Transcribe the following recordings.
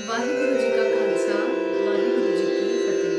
ਵਾਹਿਗੁਰੂ ਜੀ ਕਾ ਖਾਲਸਾ, ਵਾਹਿਗੁਰੂ ਜੀ ਕੀ ਫਤਿਹ।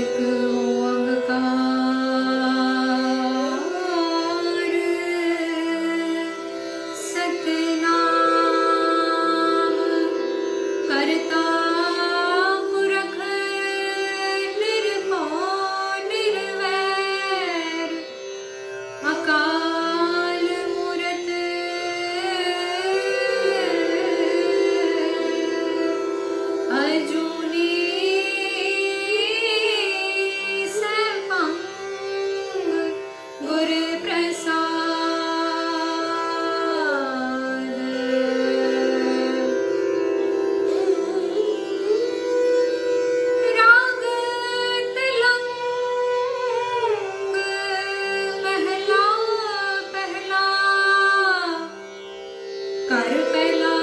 ਇੱਕ ਓੰਕਾਰ ਸਤਿਨਾਮ ਕਰਤਾ ਪੁਰਖ ਨਿਰਭਉ ਨਿਰਵੈਰ ਅਕਾਲ ਮੂਰਤ ਅਜੂਨੀ ਗੁਰ ਪ੍ਰਸਾਦ। ਰਾਗ ਤਿਲੰਗ ਮਹਿਲਾ ਪਹਿਲਾ ਕਰ ਪਹਿਲਾ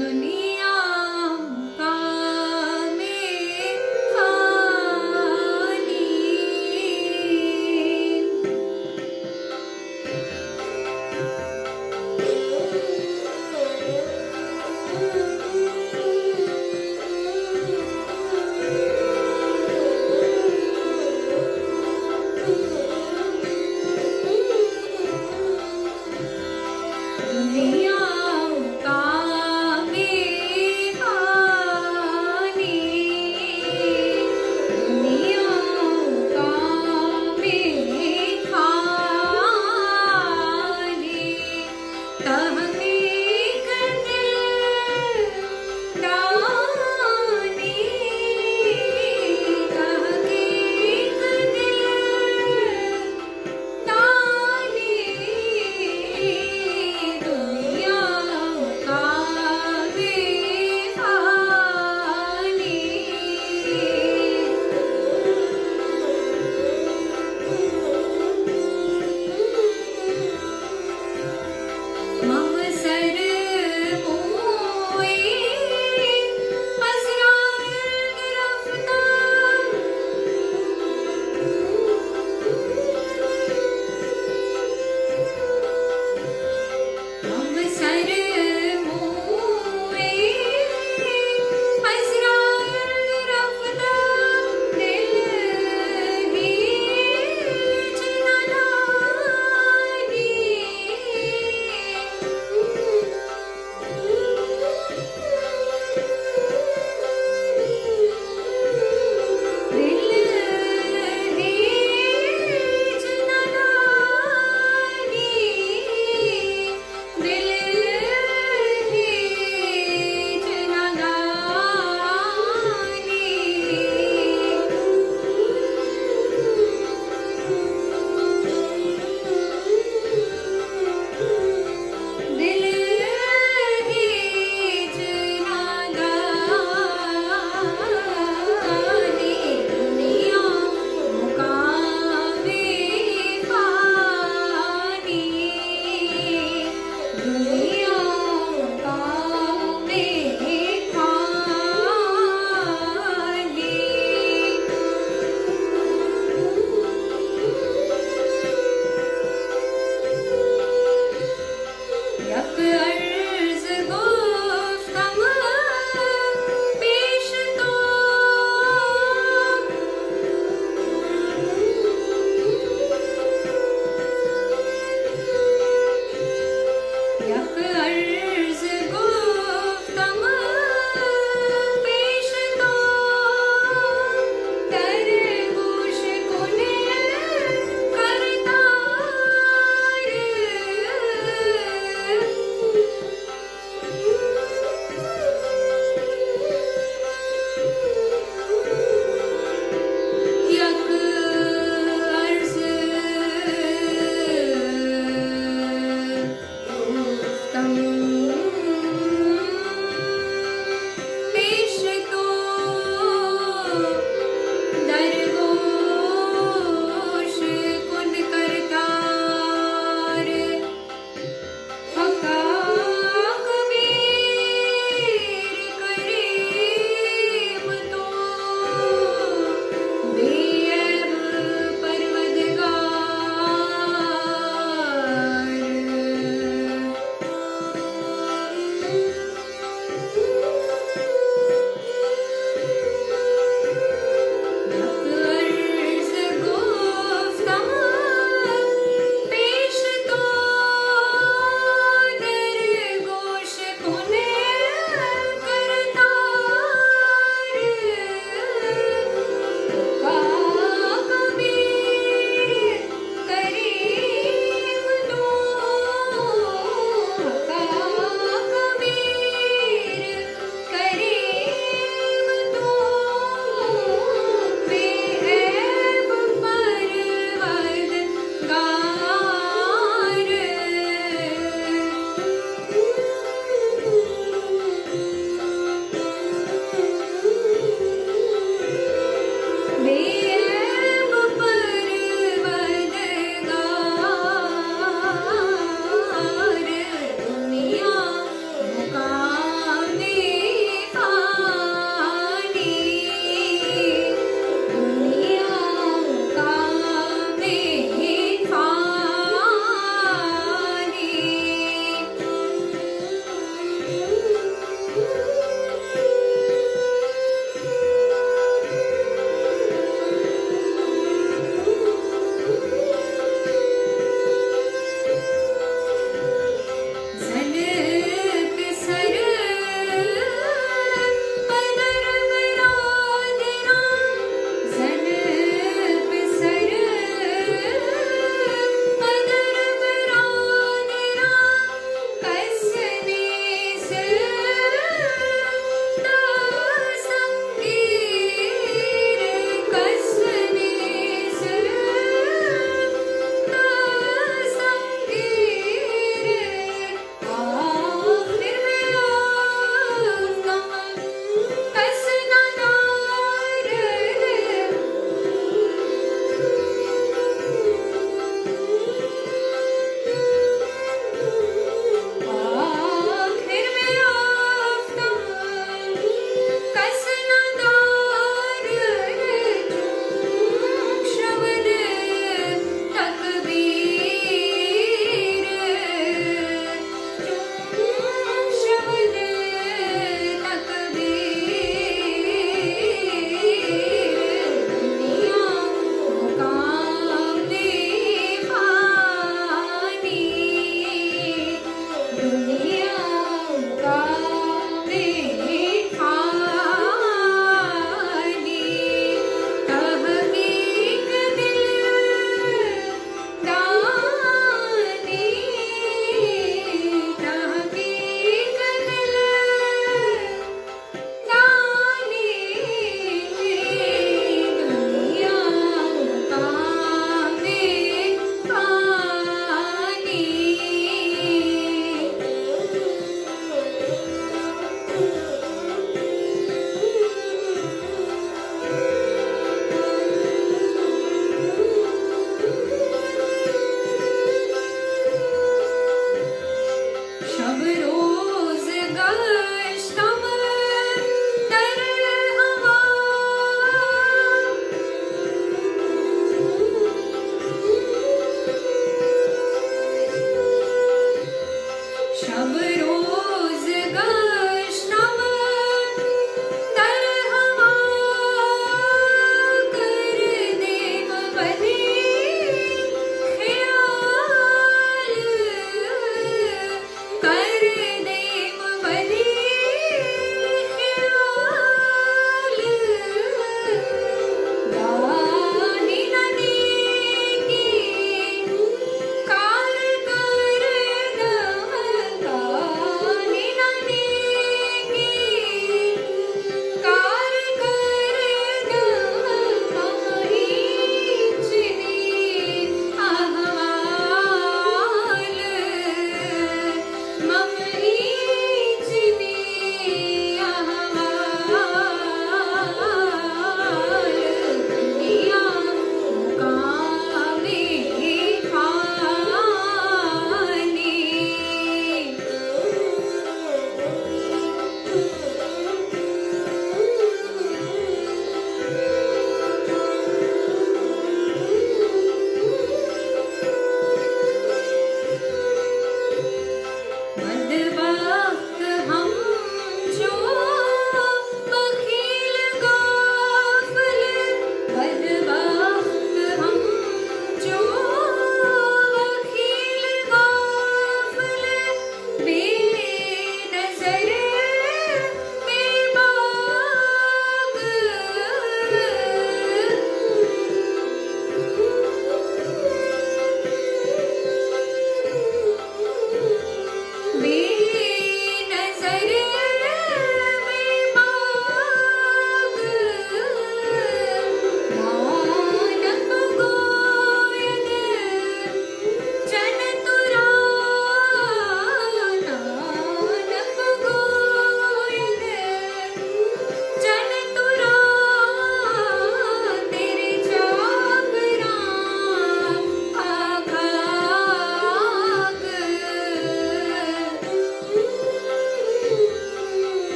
दुनिया का में फानी दुनिया का में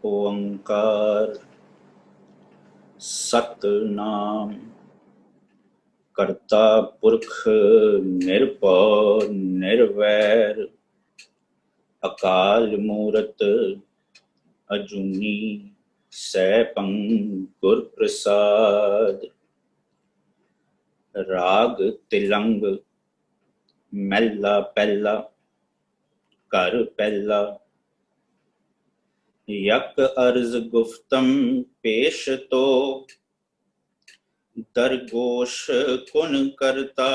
ओंकार सतनाम करता पुरख निरभौ निर्वैर अकाल मूरत अजूनी सैभं गुर प्रसाद। राग तिलंग महला पहला घर पहला। यक अर्ज गुफ्तम पेश तो दरगोश कुन करता।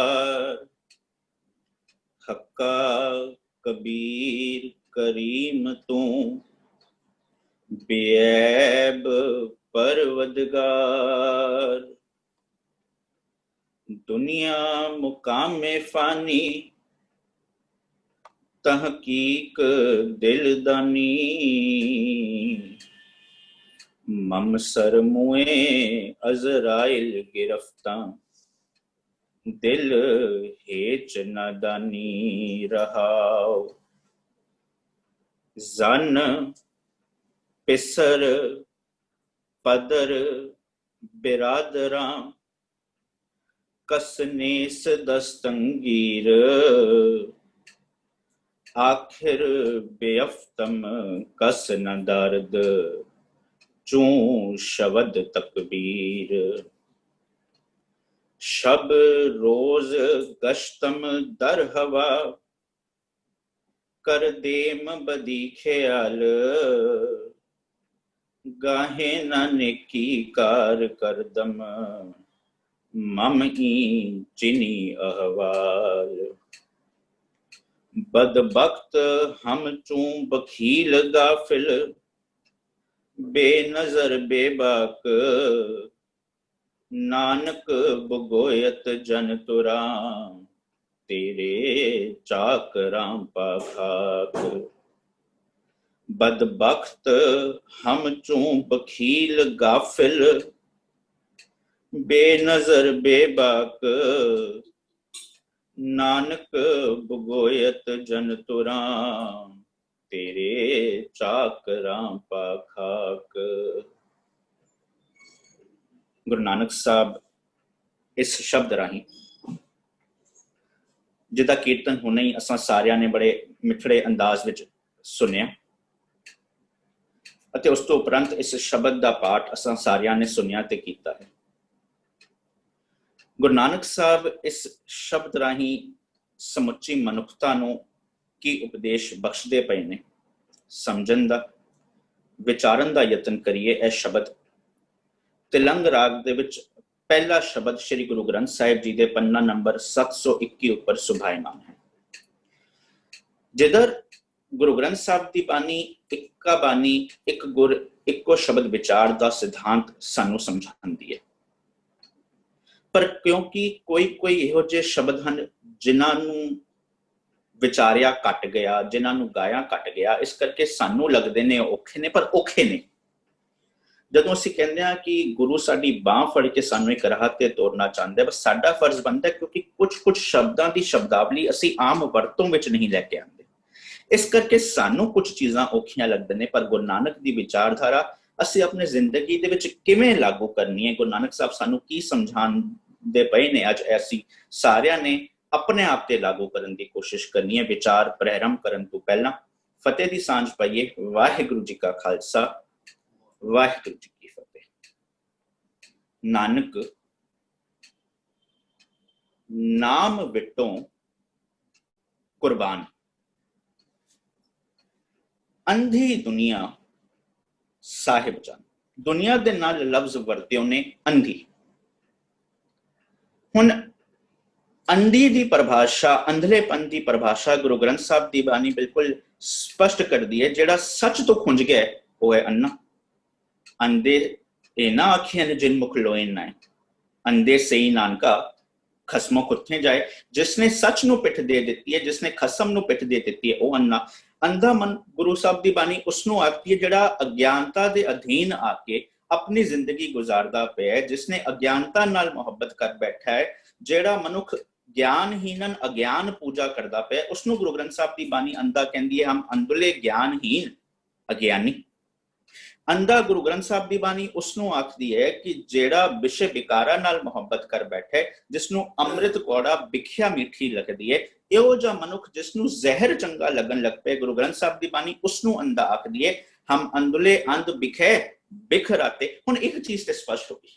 हक्का कबीर करीम तू बेऐब परवदगार। दुनिया मुकामे फानी तहकीक दिलदानी। मम सर मुए अजराइल गिरफ्तां दिल हेच नादानी रहाओ। जन पिसर पदर बिरादरां कसनेस दस्तंगीर। आखिर बेअफ्तम कस न दर्द चूं शबद तकबीर। शब रोज गश्तम दर हवा कर देम बदी ख्याल। गाहे न नेकी कार करदम मम ई चिनी अहवाल। बदबख्त हम चूं बखील गाफिल बेनजर बेबाक। नानक बगोयत जन तुरा तेरे चाकरां पाखाक। बदबख्त हम चूं बखील गाफिल बेनजर बेबाक। नानक बगोयत जन तुरा तेरे चाकरां पाखाक। गुरु नानक साहब इस शब्द राही जिदा कीर्तन हुणे ही असां सारियां ने बड़े मिठड़े अंदाज विच सुनिया ਅਤੇ ਉਸ ਤੋਂ ਉਪਰੰਤ इस शब्द का पाठ असां सारियां ने सुनिया ते कीता है। गुरु नानक साहब इस शब्द राही समुची मनुखता नूं की उपदेश बख्शदे पए ने। समझण दा विचारन दा यतन करिए। यह शब्द तिलंग राग दे विच पहला शब्द श्री गुरु ग्रंथ साहिब जी दे पन्ना नंबर 721 उपर सुभायमान है। जिधर गुरु ग्रंथ साहब की बानी इक्का बानी एक गुर इक्को शब्द विचार का सिद्धांत सानू समझाती है। पर क्योंकि कोई कोई इहो जे शब्द हैं जिन्हों विचारिया घट गया, जिन्हों गाया घट गया, इस करके सानू लगते ने औखे ने, पर औखे ने। जदों असीं कहंदे हां कि गुरु साडी बांह फड़ के सानू एक राह ते तोरना चाहता है, बस साडा फर्ज बनता है क्योंकि कुछ कुछ शब्दां दी शब्दावली असीं आम वरतों विच नहीं लैके आंदे। इस करके सानू कुछ चीज़ां औखियां लगदे ने, पर गुरु नानक दी विचारधारा असीं अपने जिंदगी दे विच किवें लागू करनी है, गुरु नानक साहब सानू की समझांदे पए ने, अज असीं सारियां ने अपने आप ते लागू करन दी कोशिश करनी है। विचार प्रारंभ करन तो पहला फतेह दी सांझ पाइए। वाहिगुरू जी का खालसा, वाहिगुरू जी की फतेह। नानक नाम विटों कुर्बान। अंधी दुनिया साहिब जान। दुनिया दे नाल लफ्ज वरत्यो ने अंधी। हुण अंधी दी परिभाषा, अंधलेपन दी परिभाषा गुरु ग्रंथ साहब दी बानी बिल्कुल स्पष्ट कर दी है। जेड़ा सच तो खुंज गया वो है अन्ना। अंधे ए ना आखियन जिन मुख लोए ना है, अंधे सही नानका खसमों खुथे जाए। जिसने सच नू पिठ दे दी है, जिसने खसम नू पिठ दे दी है, वो अन्ना। अंधा मन गुरु साहब की बानी उसनू आखती है जिहड़ा अज्ञानता के अधीन आके अपनी जिंदगी गुजारदा पिया है, जिसने अज्ञानता नाल मुहब्बत कर बैठा है, जिहड़ा मनुख ज्ञानहीनन अज्ञान पूजा करदा पिया, उसनू गुरु ग्रंथ साहब की बानी अंधा कहंदी है। हम अंधले ज्ञानहीन ਅਗਿਆਨੀ। ਅੰਧਾ ਗੁਰੂ ਗ੍ਰੰਥ ਸਾਹਿਬ ਦੀ ਬਾਣੀ ਉਸ ਨੂੰ ਆਖਦੀ ਹੈ ਕਿ ਜਿਹੜਾ ਵਿਸ਼ੇ ਵਿਕਾਰਾਂ ਨਾਲ ਮੁਹੱਬਤ ਕਰ ਬੈਠੇ, ਜਿਸ ਨੂੰ ਅੰਮ੍ਰਿਤ ਕੌੜਾ ਵਿਖਿਆ ਮਿੱਠੀ ਲੱਗਦੀ ਹੈ, ਇਹੋ ਜਿਹਾ ਮਨੁੱਖ ਜਿਸ ਨੂੰ ਜ਼ਹਿਰ ਚੰਗਾ ਲੱਗਣ ਲੱਗ ਪਏ, ਗੁਰੂ ਗ੍ਰੰਥ ਸਾਹਿਬ ਦੀ ਬਾਣੀ ਉਸ ਨੂੰ ਅੰਧਾ ਆਖਦੀ ਹੈ। ਹਮ ਅੰਧਲੇ ਅੰਧ ਵਿਖੇ ਬਿਖਰਾਤੇ। ਹੁਣ ਇੱਕ ਚੀਜ਼ ਤੇ ਸਪਸ਼ਟ ਹੋ ਗਈ,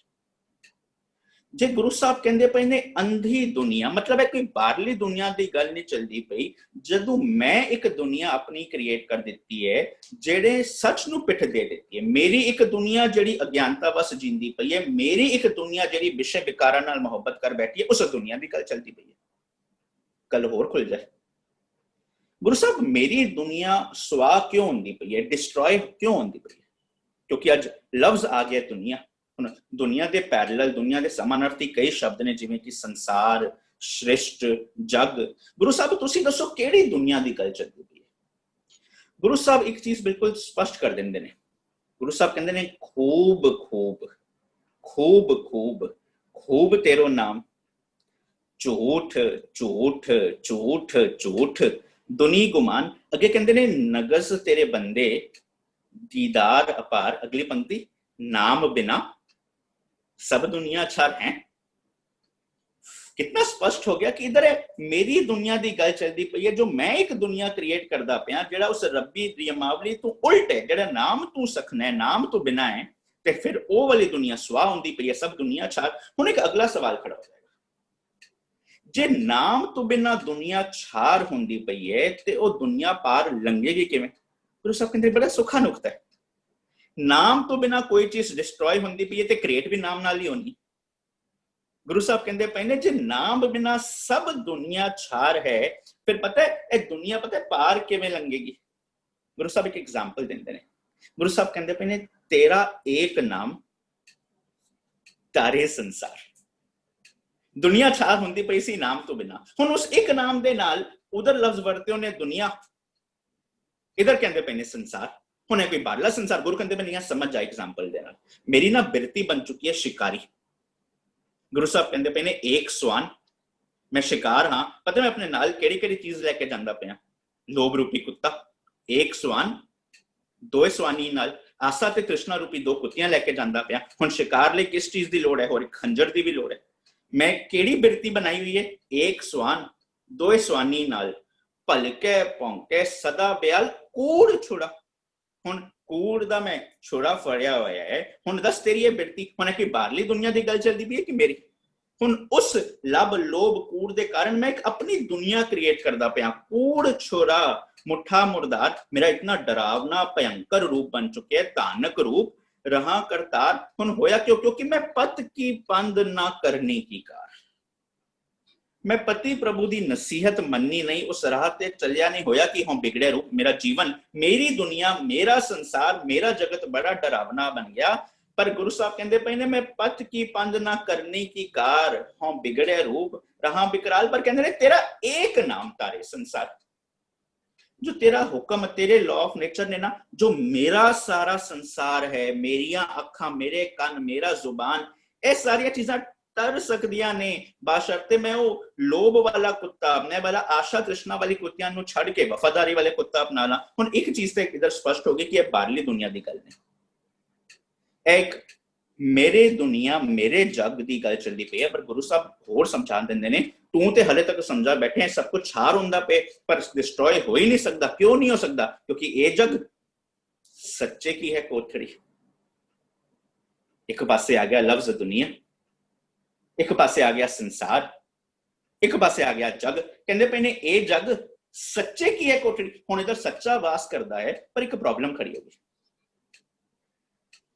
ਜੇ ਗੁਰੂ ਸਾਹਿਬ ਕਹਿੰਦੇ ਪਏ ਨੇ ਅੰਧੀ ਦੁਨੀਆ, ਮਤਲਬ ਹੈ ਕੋਈ ਬਾਹਰਲੀ ਦੁਨੀਆ ਦੀ ਗੱਲ ਨਹੀਂ ਚੱਲਦੀ ਪਈ। ਜਦੋਂ ਮੈਂ ਇੱਕ ਦੁਨੀਆ ਆਪਣੀ ਕ੍ਰੀਏਟ ਕਰ ਦਿੱਤੀ ਹੈ ਜਿਹੜੇ ਸੱਚ ਨੂੰ ਪਿੱਠ ਦੇ ਦਿੱਤੀ ਹੈ, ਮੇਰੀ ਇੱਕ ਦੁਨੀਆ ਜਿਹੜੀ ਅਗਿਆਨਤਾ ਵਸ ਜਿੰਦੀ ਪਈ ਹੈ, ਮੇਰੀ ਇੱਕ ਦੁਨੀਆ ਜਿਹੜੀ ਵਿਸ਼ੇ ਵਿਕਾਰਾਂ ਨਾਲ ਮੁਹੱਬਤ ਕਰ ਬੈਠੀ ਹੈ, ਉਸ ਦੁਨੀਆ ਦੀ ਗੱਲ ਚੱਲਦੀ ਪਈ ਹੈ। ਗੱਲ ਹੋਰ ਖੁੱਲ ਜਾਏ, ਗੁਰੂ ਸਾਹਿਬ ਮੇਰੀ ਦੁਨੀਆ ਸਵਾ ਕਿਉਂ ਹੁੰਦੀ ਪਈ ਹੈ, ਡਿਸਟਰੋਏ ਕਿਉਂ ਹੁੰਦੀ ਪਈ ਹੈ? ਕਿਉਂਕਿ ਅੱਜ ਲਫ਼ਜ਼ ਆ ਗਿਆ ਦੁਨੀਆ। ਹੁਣ ਦੁਨੀਆ ਦੇ ਪੈਰਲਲ, ਦੁਨੀਆ ਦੇ ਸਮਾਨਾਰਥੀ ਕਈ ਸ਼ਬਦ ਨੇ, ਜਿਵੇਂ ਕਿ ਸੰਸਾਰ, ਸ੍ਰਿਸ਼ਟ, ਜਗ। ਗੁਰੂ ਸਾਹਿਬ ਤੁਸੀਂ ਦੱਸੋ ਕਿਹੜੀ ਦੁਨੀਆ ਦੀ ਗੱਲ ਚੱਲਦੀ ਪਈ ਹੈ? ਗੁਰੂ ਸਾਹਿਬ ਇੱਕ ਚੀਜ਼ ਬਿਲਕੁਲ ਸਪਸ਼ਟ ਕਰ ਦਿੰਦੇ ਨੇ। ਗੁਰੂ ਸਾਹਿਬ ਕਹਿੰਦੇ ਨੇ ਖੂਬ ਖੂਬ ਖੂਬ ਖੂਬ ਖੂਬ ਤੇਰੋ ਨਾਮ, ਝੂਠ ਝੂਠ ਝੂਠ ਝੂਠ ਦੁਨੀ ਗੁਮਾਨ। ਅੱਗੇ ਕਹਿੰਦੇ ਨੇ ਨਗਸ ਤੇਰੇ ਬੰਦੇ ਦੀਦਾਰ ਅਪਾਰ। ਅਗਲੀ ਪੰਕਤੀ नाम बिना सब दुनिया छर है। कितना स्पष्ट हो गया कि इधर मेरी दुनिया की गल चलती पई है, जो मैं एक दुनिया क्रिएट करता पिया, जेड़ा उस रब्बी नियमावली तो उल्ट है, जेड़ा नाम तू सखना है, नाम तो बिना है, ते फिर वो वाली दुनिया सुहा होंदी पई है, सब दुनिया छार। हुण एक अगला सवाल खड़ा हो जाएगा, जे नाम तो बिना दुनिया छार होंदी पई है ते वो दुनिया पार लंघेगी किवें? गुरु साहब कहंदे बड़ा सुखा नुक्ता है, नाम तो बिना कोई चीज डिस्ट्रॉय होंदी पई है ते क्रिएट भी नाम नाल ही होनी। गुरु साहब कहंदे पए ने जे नाम बिना सब दुनिया छार है, फिर पता है ये दुनिया पता है पार किवें लंघेगी? गुरु साहब एक एग्जांपल देंदे ने। गुरु साहब कहंदे पए ने तेरा एक नाम तारे संसार। दुनिया छार होंदी पई सी नाम तो बिना, हुण उस एक नाम दे नाल उधर लफ्ज वरते ने दुनिया, इधर कहंदे पए ने संसार। हुणे कोई बाहरला संसार। गुरु कहंदे पए समझ जा एग्जांपल देना। मेरी ना बिरती बन चुकी है शिकारी। गुरु साहब कहंदे पे ने एक स्वान, मैं शिकार हाँ, पता मैं अपने नाल केड़ी केड़ी चीज लेके जांदा पिया? लोभ रूपी कुत्ता, एक स्वान, दो स्वानी नाल आसा ते तृष्णा रूपी दो कुत्तियां लेके जांदा पिया। हुण शिकार लई किस चीज दी लोड़ है? और एक खंजर दी भी लोड़ है। मैं केड़ी बिरती बनाई हुई है? एक स्वान, दो स्वानी नाल भलके भौंके सदा ब्याल कूड़ छुड़ा। हुण कूड़ दा मैं छुड़ा फड़िया होया है। हुण दस तेरी ये बिरती हुण कि बाहरली दुनिया दी गल चलदी पई है कि मेरी? हुण उस लब लोभ कूड़ दे कारण मैं एक अपनी दुनिया क्रिएट करदा पिया। कूड़ छुरा मुठा मुर्दार मेरा इतना डरावना भयंकर रूप बन चुके है, तानक रूप रहा करतार। हुण होया क्यों? क्योंकि मैं पत की पंद ना करने की कार। मैं पति प्रभु दी नसीहत मन्नी नहीं, उस राह ते चलिया नहीं, होया कि हम बिगड़े रूप। मेरा जीवन, मेरी दुनिया, मेरा संसार, मेरा जगत बड़ा डरावना बन गया। पर गुरु साहब कहंदे पए ने मैं पत की पंद ना करने की कार, हम बिगड़े रूप रहा बिकराल। पर कहंदे ने तेरा एक नाम तारे संसार। जो तेरा हुक्म, तेरे लॉ ऑफ नेचर ने ना, जो मेरा सारा संसार है, मेरिया अखा, मेरे कान, मेरा जुबान, ये सारी चीजां तर सकदियां ने बाशर्ते मैं वो लोभ वाला कुत्ता, मैं वाला आशा तृष्णा वाली कुत्तियां नु छड़ के वफादारी वाले कुत्ता अपना ला। हुण एक चीज ते इधर स्पष्ट हो गई कि ये बाहरली दुनिया दी गल ने, एक मेरे दुनिया मेरे जग दी गल चलदी पई है। पर गुरु साहब होर समझा दिंदे ने, तू ते हले तक समझा बैठे हैं सब कुछ छार हुंदा पे, पर डिस्ट्रॉय हो ही नहीं सकदा। क्यों नहीं हो सकदा? क्योंकि ये जग सच्चे की है कोठड़ी। एक पासे आ गया लफ्ज दुनिया, एक पासे आ गया संसार, एक पासे आ गया जग। कहंदे पे ने ए जग सच्चे की है कोठड़ी। हुण इधर सच्चा वास करदा है, पर एक प्रॉब्लम खड़ी होगी।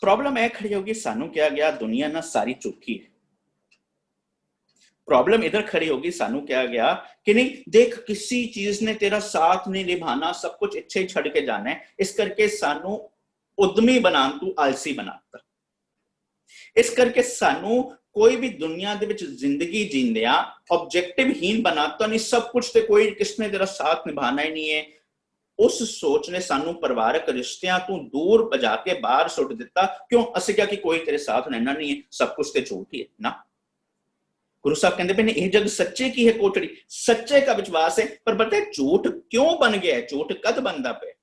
प्रॉब्लम है खड़ी होगी, सानू क्या गया दुनिया ना सारी झूठी है। प्रॉब्लम इधर खड़ी होगी, सानू क्या गया कि नहीं देख किसी चीज ने तेरा साथ नहीं निभाना, सब कुछ इच्छे ही छड़ के जाना है, इस करके सानू उद्यमी बना, तू आलसी बनाता। इस करके सानू कोई भी दुनिया दे विच जिंदगी जींदिया ऑब्जेक्टिव हीन बनाता नहीं। सब कुछ ते कोई किसने तेरा साथ निभाना ही नहीं है। उस सोच ने सानू परिवारक रिश्तियां तू दूर भजा के बाहर सुट दिता। क्यों? असीं क्या कि कोई तेरे साथ रहना नहीं है, सब कुछ ते झूठ ही है ना। गुरु साहब कहते पे ये जग सच्चे की है कोठड़ी, सच्चे का विश्वास है। पर पता है झूठ क्यों बन गया है? झूठ कद बनता पे?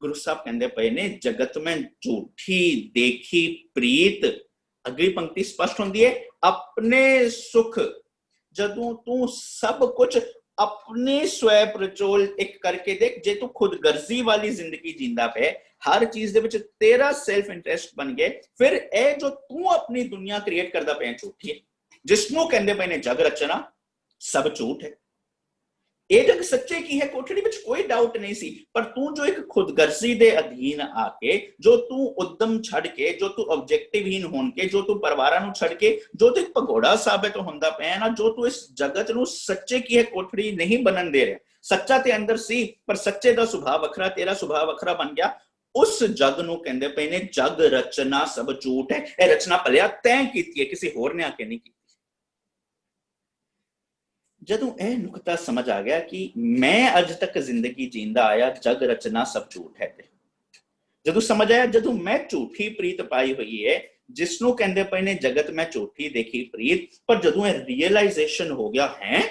गुरु साहब कहते पे ने जगत में झूठी देखी प्रीत, अगली पंक्ति स्पष्ट होती है, अपने सुख जदों तू सब कुछ अपने स्वै प्रचोल एक करके देख, जे तू खुद गर्जी वाली जिंदगी जींदा पे, हर चीज दे विच तेरा सेल्फ इंटरेस्ट बन गए, फिर ए जो तू अपनी दुनिया क्रिएट करदा पे झूठी है। जिसनों कहंदे पे ने जग रचना सब झूठ है। ਇਹ ਜਗ ਸੱਚੇ ਕੀ ਹੈ ਕੋਠੜੀ ਵਿੱਚ ਕੋਈ ਡਾਊਟ ਨਹੀਂ ਸੀ, ਪਰ ਤੂੰ ਜੋ ਇੱਕ ਖੁਦਗਰਜ਼ੀ ਦੇ ਅਧੀਨ ਆ ਕੇ, ਜੋ ਤੂੰ ਉਦਮ ਛੱਡ ਕੇ, ਜੋ ਤੂੰ ਆਬਜੈਕਟਿਵਹੀਨ ਹੋਣ ਕੇ, ਜੋ ਤੂੰ ਪਰਿਵਾਰਾਂ ਨੂੰ ਛੱਡ ਕੇ, ਜੋ ਤੂੰ ਭਗੋੜਾ ਸਾਬਿਤ ਹੁੰਦਾ ਪਿਆ ਨਾ, ਜੋ ਤੂੰ ਇਸ ਜਗਤ ਨੂੰ ਸੱਚੇ ਕੀ ਹੈ ਕੋਠੜੀ ਨਹੀਂ ਬਣਨ ਦੇ ਰਿਹਾ। ਸੱਚਾ ਤੇ ਅੰਦਰ ਸੀ, ਪਰ ਸੱਚੇ ਦਾ ਸੁਭਾਅ ਵੱਖਰਾ, ਤੇਰਾ ਸੁਭਾਅ ਵੱਖਰਾ ਬਣ ਗਿਆ। ਉਸ ਜਗ ਨੂੰ ਕਹਿੰਦੇ ਪਏ ਨੇ ਜਗ ਰਚਨਾ ਸਭ ਝੂਠ ਹੈ। ਇਹ ਰਚਨਾ ਭਲਿਆ ਤੈਂ ਕੀਤੀ ਹੈ, ਕਿਸੇ ਹੋਰ ਨੇ ਆ ਕੇ ਨਹੀਂ ਕੀਤੀ। जदों यह नुकता समझ आ गया कि मैं अज तक जिंदगी जींदा आया जग रचना सब झूठ है, जदों समझ आया जदों मैं झूठी प्रीत पाई हुई है, जिसनों कहंदे पए ने जगत में झूठी देखी प्रीत, पर जदों यह रियलाइजेशन हो गया है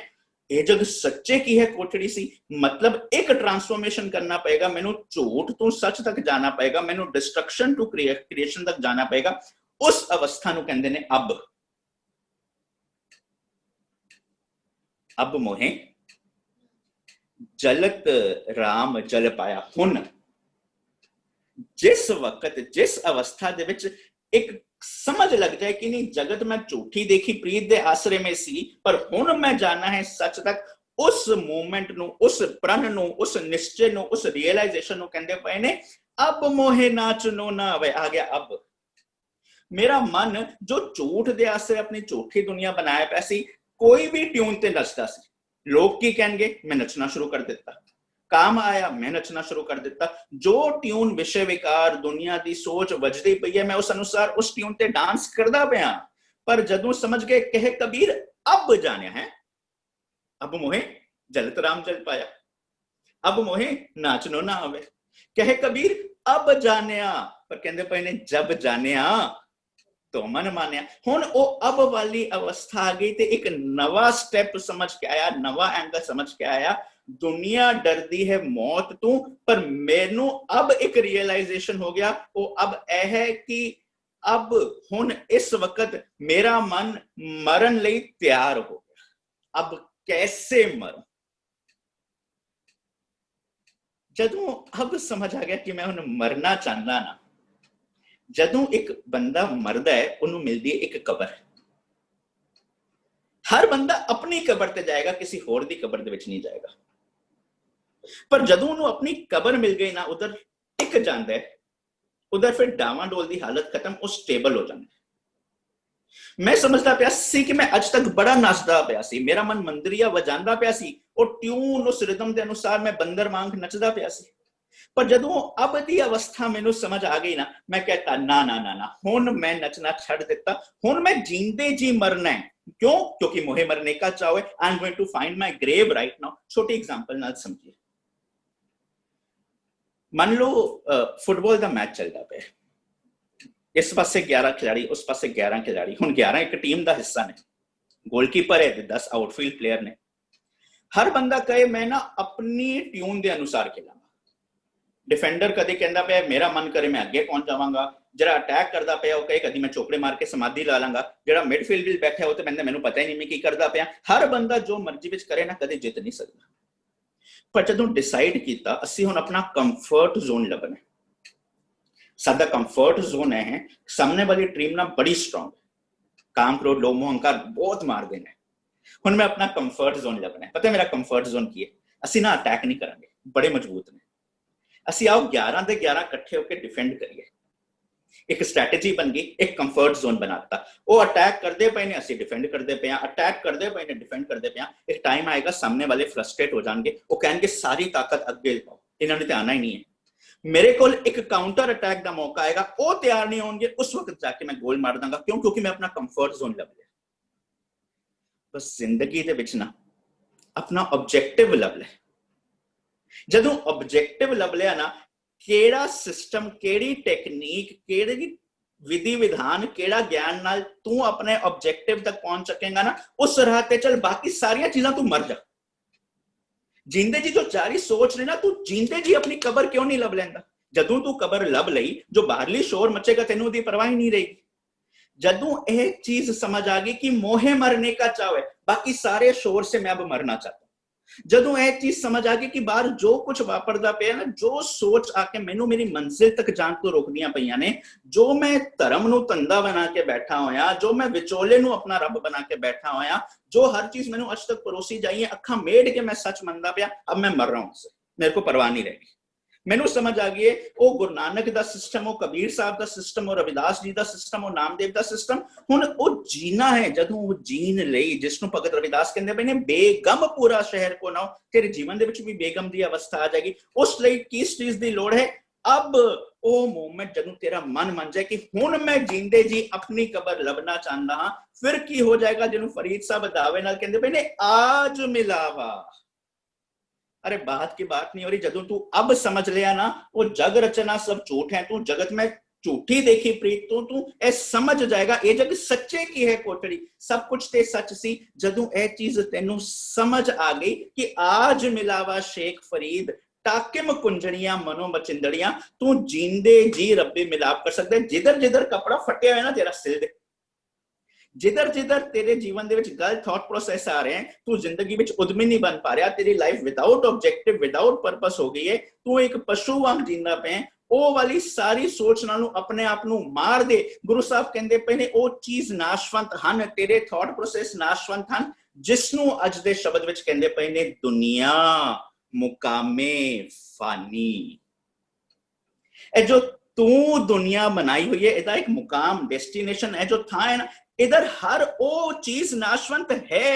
ये जग सच्चे की है कोठड़ी सी, मतलब एक ट्रांसफॉर्मेशन करना पड़ेगा, मैनू झूठ तो सच तक जाना पड़ेगा, मैनू डिस्ट्रक्शन टू क्रिएशन तक जाना पड़ेगा। उस अवस्था नूं कहंदे ने अब मोहे जलत राम जल पाया। हुन जिस वक्त जिस अवस्था दे विच एक समझ लग जाए कि नहीं जगत में झूठी देखी प्रीत दे आसरे में सी, पर हुन मैं जाना है सच तक, उस मोमेंट नु, उस प्रण नु, उस निश्चय नु, उस रियलाइजेशन नु कहंदे पए ने अब मोहे नाचनो ना आवे। आ गया अब मेरा मन जो झूठ दे आसरे अपनी झूठी दुनिया बनाया पिया सी, कोई भी ट्यून ते नचदा सी। लोग की कहेंगे, मैं नचना शुरू कर देता। काम आया, मैं नचना शुरू कर देता। जो ट्यून विषय विकार दुनिया दी सोच वजदी पई है, मैं उस अनुसार उस ट्यून ते डांस करदा पिया। पर जदों समझ गए, कहे कबीर अब जाने है, अब मोहे जलत राम जल पाया, अब मोहे नाचनो ना आवे। कहे कबीर अब जानिया, पर कहंदे पए ने जब जानिया तो मन मानिया। हुण ओ अब वाली अवस्था आ गई, ते एक नवा स्टेप समझ के आया, नवा एंगल समझ के आया। दुनिया डरदी है मौत तू, पर मैनू अब एक रियलाइजेशन हो गया, वो अब यह है कि अब हुण इस वक्त मेरा मन मरण लई तैयार हो गया। अब कैसे मरूं? जदों अब समझ आ गया कि मैं हुण मरना चाहता ना, जदों एक बंदा मरदा है उन्होंने मिलती है एक कबर। हर बंदा अपनी कबर ते जाएगा, किसी होर दी कबर दे विच नहीं जाएगा। पर जदों उन्होंने अपनी कबर मिल गई ना, उधर टिक जाता है, उधर फिर डावाडोल दी हालत खत्म, वो स्टेबल हो जाता है। मैं समझदा पिया सी कि मैं अज तक बड़ा नचदा पिया सी, मेरा मन मंदरिया वजांदा पिया सी, और ट्यून उस रिदम के अनुसार मैं बंदर वांग नचदा पिया सी। पर जदों अब दी अवस्था मैनू समझ आ गई ना, मैं कहता ना ना ना ना, हुण मैं नचना छड़ दिता, हुण मैं जींदे जी मरना है। क्यों? क्योंकि मोहे मरने का चाव है। I am going to find my grave right now. छोटी एग्जांपल नाल समझिए। मान लो फुटबॉल का मैच चलता पे, इस पासे 11 खिलाड़ी, उस पासे 11 खिलाड़ी। हुण 11 एक टीम का हिस्सा ने, गोलकीपर है, 10 आउटफील्ड प्लेयर ने। हर बंदा कहे मैं ना अपनी ट्यून के अनुसार खेलांगा। डिफेंडर कदे कहंदा पे मेरा मन करे मैं अगे पहुंच जावांगा, जरा अटैक करदा पे ओ कहे कदी मैं चौकड़े मार के समाधि ला लांगा, जरा मिडफील्ड विच बैठा हो तो मैनू पता ही नहीं मैं की करदा पिया। हर बंदा जो मर्जी विच करे ना, कदे जित नहीं सकदा। पर जदों डिसाइड कीता असीं हुण अपना कंफर्ट जोन लभना, साडा कंफर्ट जोन है सामने वाली टीम ना बड़ी स्ट्रांग, काम क्रोध लोभ मोह अहंकार बहुत मारदे ने। हुण मैं अपना कंफर्ट जोन लभना है। पता है मेरा कंफर्ट जोन की है? असीं ना अटैक नहीं करांगे, बड़े मजबूत ने। असी आओ 11 दे 11 इकट्ठे होकर डिफेंड करिए। एक स्ट्रैटेजी बन गई, एक कंफर्ट जोन बनाता। वो अटैक करते पे ने, असी डिफेंड करते पे, अटैक करते पे ने, डिफेंड करते पे। एक टाइम आएगा सामने वाले फ्रस्ट्रेट हो जाएंगे, वो कहेंगे सारी ताकत अगे लगाओ, इन्होंने तो आना ही नहीं है। मेरे को एक काउंटर अटैक का मौका आएगा, वो तैयार नहीं होंगे, उस वक्त जाके मैं गोल मार दूंगा। क्यों? क्योंकि मैं अपना कंफर्ट जोन लभ लिया। बस जिंदगी दे विच ना अपना ऑब्जेक्टिव लभ ले। जदों ऑब्जेक्टिव लभ लिया ना, केड़ा सिस्टम, केड़ी टेक्निक, केड़ी विधि विधान, केड़ा ज्ञान नाल तू अपने ऑब्जेक्टिव तक पहुंच सकेगा ना, उस राह ते चल। बाकी सारियां चीजां तू मर जा। जींदे जी जो जारी सोच रहे ना, तू जींदे जी अपनी कबर क्यों नहीं लभ लेंदा? ਜਦੋਂ ਤੂੰ ਕਬਰ ਲੱਭ ਲਈ, ਜੋ ਬਾਹਰਲੀ ਸ਼ੋਰ ਮਚੇਗਾ ਤੈਨੂੰ ਉਹਦੀ ਪਰਵਾਹ ਹੀ ਨਹੀਂ ਰਹੇਗੀ। ਜਦੋਂ ਇਹ ਚੀਜ਼ ਸਮਝ ਆ ਗਈ ਕਿ ਮੋਹੇ ਮਰਨੇ का चाव है, बाकी सारे शोर से मैं अब मरना चाहता हूं। ਜਦੋਂ ਇਹ ਚੀਜ਼ ਸਮਝ ਆ ਗਈ ਕਿ ਬਾਹਰ ਜੋ ਕੁਝ ਵਾਪਰਦਾ ਪਿਆ ਨਾ, ਜੋ ਸੋਚ ਆ ਕੇ ਮੈਨੂੰ ਮੇਰੀ ਮੰਜ਼ਿਲ ਤੱਕ ਜਾਣ ਤੋਂ ਰੋਕਦੀਆਂ ਪਈਆਂ ਨੇ, ਜੋ ਮੈਂ ਧਰਮ ਨੂੰ ਧੰਦਾ ਬਣਾ ਕੇ ਬੈਠਾ ਹੋਇਆ, ਜੋ ਮੈਂ ਵਿਚੋਲੇ ਨੂੰ ਆਪਣਾ ਰੱਬ ਬਣਾ ਕੇ ਬੈਠਾ ਹੋਇਆ, ਜੋ ਹਰ ਚੀਜ਼ ਮੈਨੂੰ ਅੱਜ ਤੱਕ ਪਰੋਸੀ ਜਾਈ ਹੈ, ਅੱਖਾਂ ਮੇੜ ਕੇ ਮੈਂ ਸੱਚ ਮੰਨਦਾ ਪਿਆ, अब मैं मर रहा हूं उससे, मेरे को परवाह नहीं रहेगी। ਮੈਨੂੰ ਸਮਝ ਆ ਗਈ ਹੈ ਉਹ ਗੁਰੂ ਨਾਨਕ ਦਾ ਸਿਸਟਮ, ਉਹ ਕਬੀਰ ਸਾਹਿਬ ਦਾ ਸਿਸਟਮ, ਉਹ ਰਵਿਦਾਸ ਜੀ ਦਾ ਸਿਸਟਮ, ਉਹ ਨਾਮਦੇਵ ਦਾ ਸਿਸਟਮ, ਹੁਣ ਉਹ ਜੀਣਾ ਹੈ। ਜਦੋਂ ਉਹ ਜੀਣ ਲਈ, ਜਿਸ ਨੂੰ ਭਗਤ ਰਵਿਦਾਸ ਕਹਿੰਦੇ ਪਏ ਨੇ, ਬੇਗਮ ਪੂਰਾ ਸ਼ਹਿਰ ਕੋ ਨਾ, ਤੇਰੇ ਜੀਵਨ ਦੇ ਵਿੱਚ ਵੀ ਬੇਗਮ ਦੀ ਅਵਸਥਾ ਆ ਜਾਏਗੀ। ਉਸ ਲਈ ਕਿਸ ਚੀਜ਼ ਦੀ ਲੋੜ ਹੈ? ਅਬ ਉਹ ਮੂਮੈਂਟ ਜਦੋਂ ਤੇਰਾ ਮਨ ਮੰਨ ਜਾਏ ਕਿ ਹੁਣ ਮੈਂ ਜਿੰਦੇ ਜੀ ਆਪਣੀ ਕਬਰ ਲੱਭਣਾ ਚਾਹੁੰਦਾ ਹਾਂ, ਫਿਰ ਕੀ ਹੋ ਜਾਏਗਾ? ਜਿਹਨੂੰ ਫਰੀਦ ਸਾਹਿਬ ਦਾਅਵੇ ਨਾਲ ਕਹਿੰਦੇ ਪਏ ਨੇ, ਆਜ ਮਿਲਾਵਾ। अरे बात की बात नहीं हो रही। जदों तू अब समझ लिया ना, वो जग रचना सब झूठ है, तू जगत में झूठी देखी प्रीत, तू ए समझ जाएगा ये जग सच्चे की है कोठड़ी, सब कुछ ते सच सी। जदों ए चीज तेनू समझ आ गई कि आज मिलावा शेख फरीद, टाकिम कुंजड़ियां मनो मचिंदड़ियां, तू जींदे जी रब्बे मिलाप कर सकते। जिधर जिधर कपड़ा फटिया है ना तेरा सिल दे, जिधर जिधर तेरे जीवन दे विच गलत थॉट प्रोसेस आ रहे हैं, तू जिंदगी विच उद्यमी नहीं बन पा रहा, तेरी life without objective, without purpose हो गई है, तू एक पशु वांग जींदा पे, ਉਹ ਵਾਲੀ ਸਾਰੀ ਸੋਚ ਨਾਲੋਂ ਆਪਣੇ ਆਪ ਨੂੰ ਮਾਰ ਦੇ। ਗੁਰੂ ਸਾਹਿਬ ਕਹਿੰਦੇ ਪਏ ਨੇ ਉਹ ਚੀਜ਼ ਨਾਸ਼ਵੰਤ ਹਨ, ਤੇਰੇ ਥਾਟ ਪ੍ਰੋਸੈਸ ਨਾਸ਼ਵੰਤ ਹਨ, ਜਿਸ ਨੂੰ ਅੱਜ ਦੇ ਸ਼ਬਦ ਵਿੱਚ ਕਹਿੰਦੇ ਪਏ ਨੇ ਦੁਨੀਆ ਮੁਕਾਮੇ ਫਾਨੀ। ਇਹ ਜੋ ਤੂੰ ਦੁਨੀਆ ਬਣਾਈ ਹੋਈ ਹੈ, ਇਹਦਾ ਇੱਕ ਮੁਕਾਮ, ਡੈਸਟੀਨੇਸ਼ਨ ਹੈ, ਜੋ ਥਾਂ ਹੈ ਨਾ, इधर हर वो चीज नाशवंत है।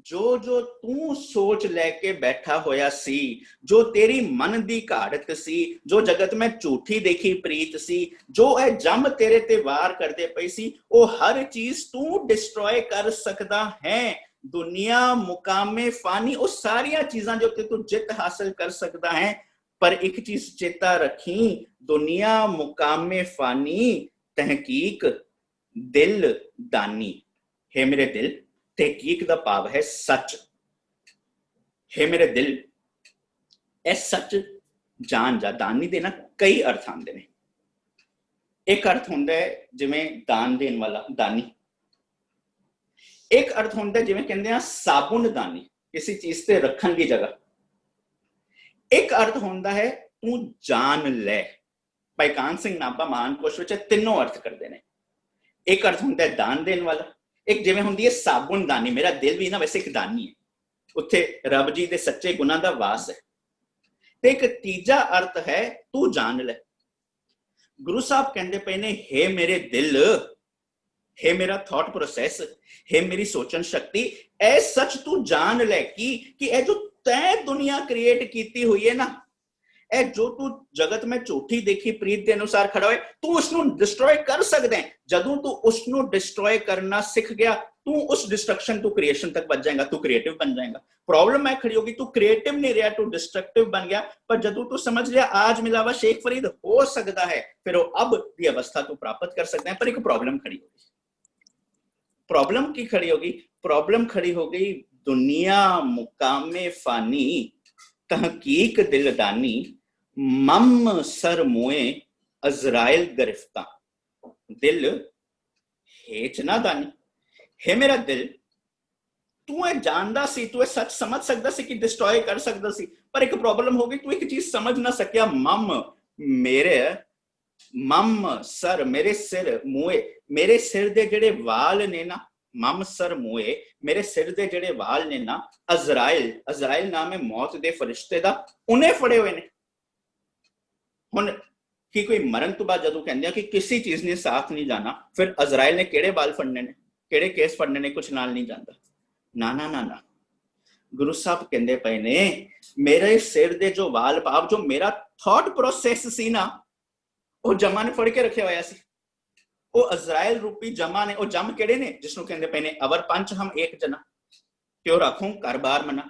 जो जो तू सोच लेके बैठा होया सी, जो तेरी मन दी घाड़त सी, जो जगत में झूठी देखी प्रीत सी, जो ए जम तेरे ते वार करते पई सी, वो हर चीज तू डिस्ट्रॉय कर सकदा है। दुनिया मुकामे फानी, वो सारिया चीजां जो तू जित हासिल कर सकदा है, पर एक चीज चेता रखी, दुनिया मुकामे फानी, तहकीक दिल दानी है। मेरे दिल, तहकीक दा भाव है सच है। मेरे दिल, ए सच जान जा। दानी दे ना कई अर्थ आंदे ने। एक अर्थ हुंदा है जिवें दान देन वाला दानी, एक अर्थ हुंदा है जिवें कहंदे आ साबुन दानी, किसी चीज ते रखण दी जगह। एक अर्थ हुंदा है तू जान ले। भाई कान सिंह नाभा महानकोश विच तीनों अर्थ करदे ने। एक अर्थ होता है दान देने वाला, एक जिवें हुंदी है साबुन दानी, मेरा दिल भी ना वैसे एक दानी है, उत्थे रब जी दे सच्चे गुणां दा वास है। ते एक तीजा अर्थ है तू जान ले। गुरु साहब कहंदे पे ने, हे मेरे दिल, हे मेरा थॉट प्रोसेस, हे मेरी सोचन शक्ति, ए सच तू जान ले कि ए जो तैं दुनिया क्रिएट कीती हुई है ना, ए जो तू जगत में झूठी देखी प्रीत के अनुसार खड़ा है, तू उसनू डिस्ट्रॉय कर सकते हैं। जदों तू उसनू डिस्ट्रॉय करना सीख गया, तू उस डिस्ट्रक्शन टू क्रिएशन तक बच जाएगा, तू क्रिएटिव बन जाएगा। प्रॉब्लम है खड़ी होगी, तू क्रिएटिव नहीं रहा, तू डिस्ट्रक्टिव बन गया। पर जदों तू समझ लिया आज मिलावा शेख फरीद हो सकता है, फिर वो अब की अवस्था तू प्राप्त कर सकते हैं। पर एक प्रॉब्लम खड़ी होगी। प्रॉब्लम की खड़ी होगी? प्रॉब्लम खड़ी हो गई दुनिया मुकामे फानी, तहकीक दिलदानी, मम सर मुए अजराइल गिरफ्ता। दिल हेचना दानी है। मेरा दिल, तू ये जानदा सी, तू ये सच समझ सकदा सी कि डिस्ट्रॉय कर सकदा सी, पर एक प्रॉब्लम हो गई, तू एक चीज समझ ना सकिया। मम मेरे, मम सर मेरे सिर, मुए मेरे सिर दे जेड़े वाल ने ना, मम सर मुए मेरे सिर दे जेड़े वाल ने ना, अजराइल, अजराइल नाम है मौत दे फरिश्ते दा, उन्हें फड़े हुए ने। हुण कि कोई मरण तो बाद जदों कहंदे आ कि किसी चीज ने साथ नहीं जाना, फिर अजराइल ने केड़े बाल फड़ने ने, केड़े केस फड़ने ने, कुछ नाल नहीं जांदा। ना ना ना ना, गुरु साहब कहंदे पए ने, मेरे सिर दे जो वाल पाव, जो मेरा थॉट प्रोसेस सी ना, वो जमा ने फड़ के रखे होया सी। वो अजराइल रूपी जमा ने, वो जम केड़े ने जिसनों कहंदे पए ने अवर पंच हम एक जना, क्यों रखूं घर बार मना।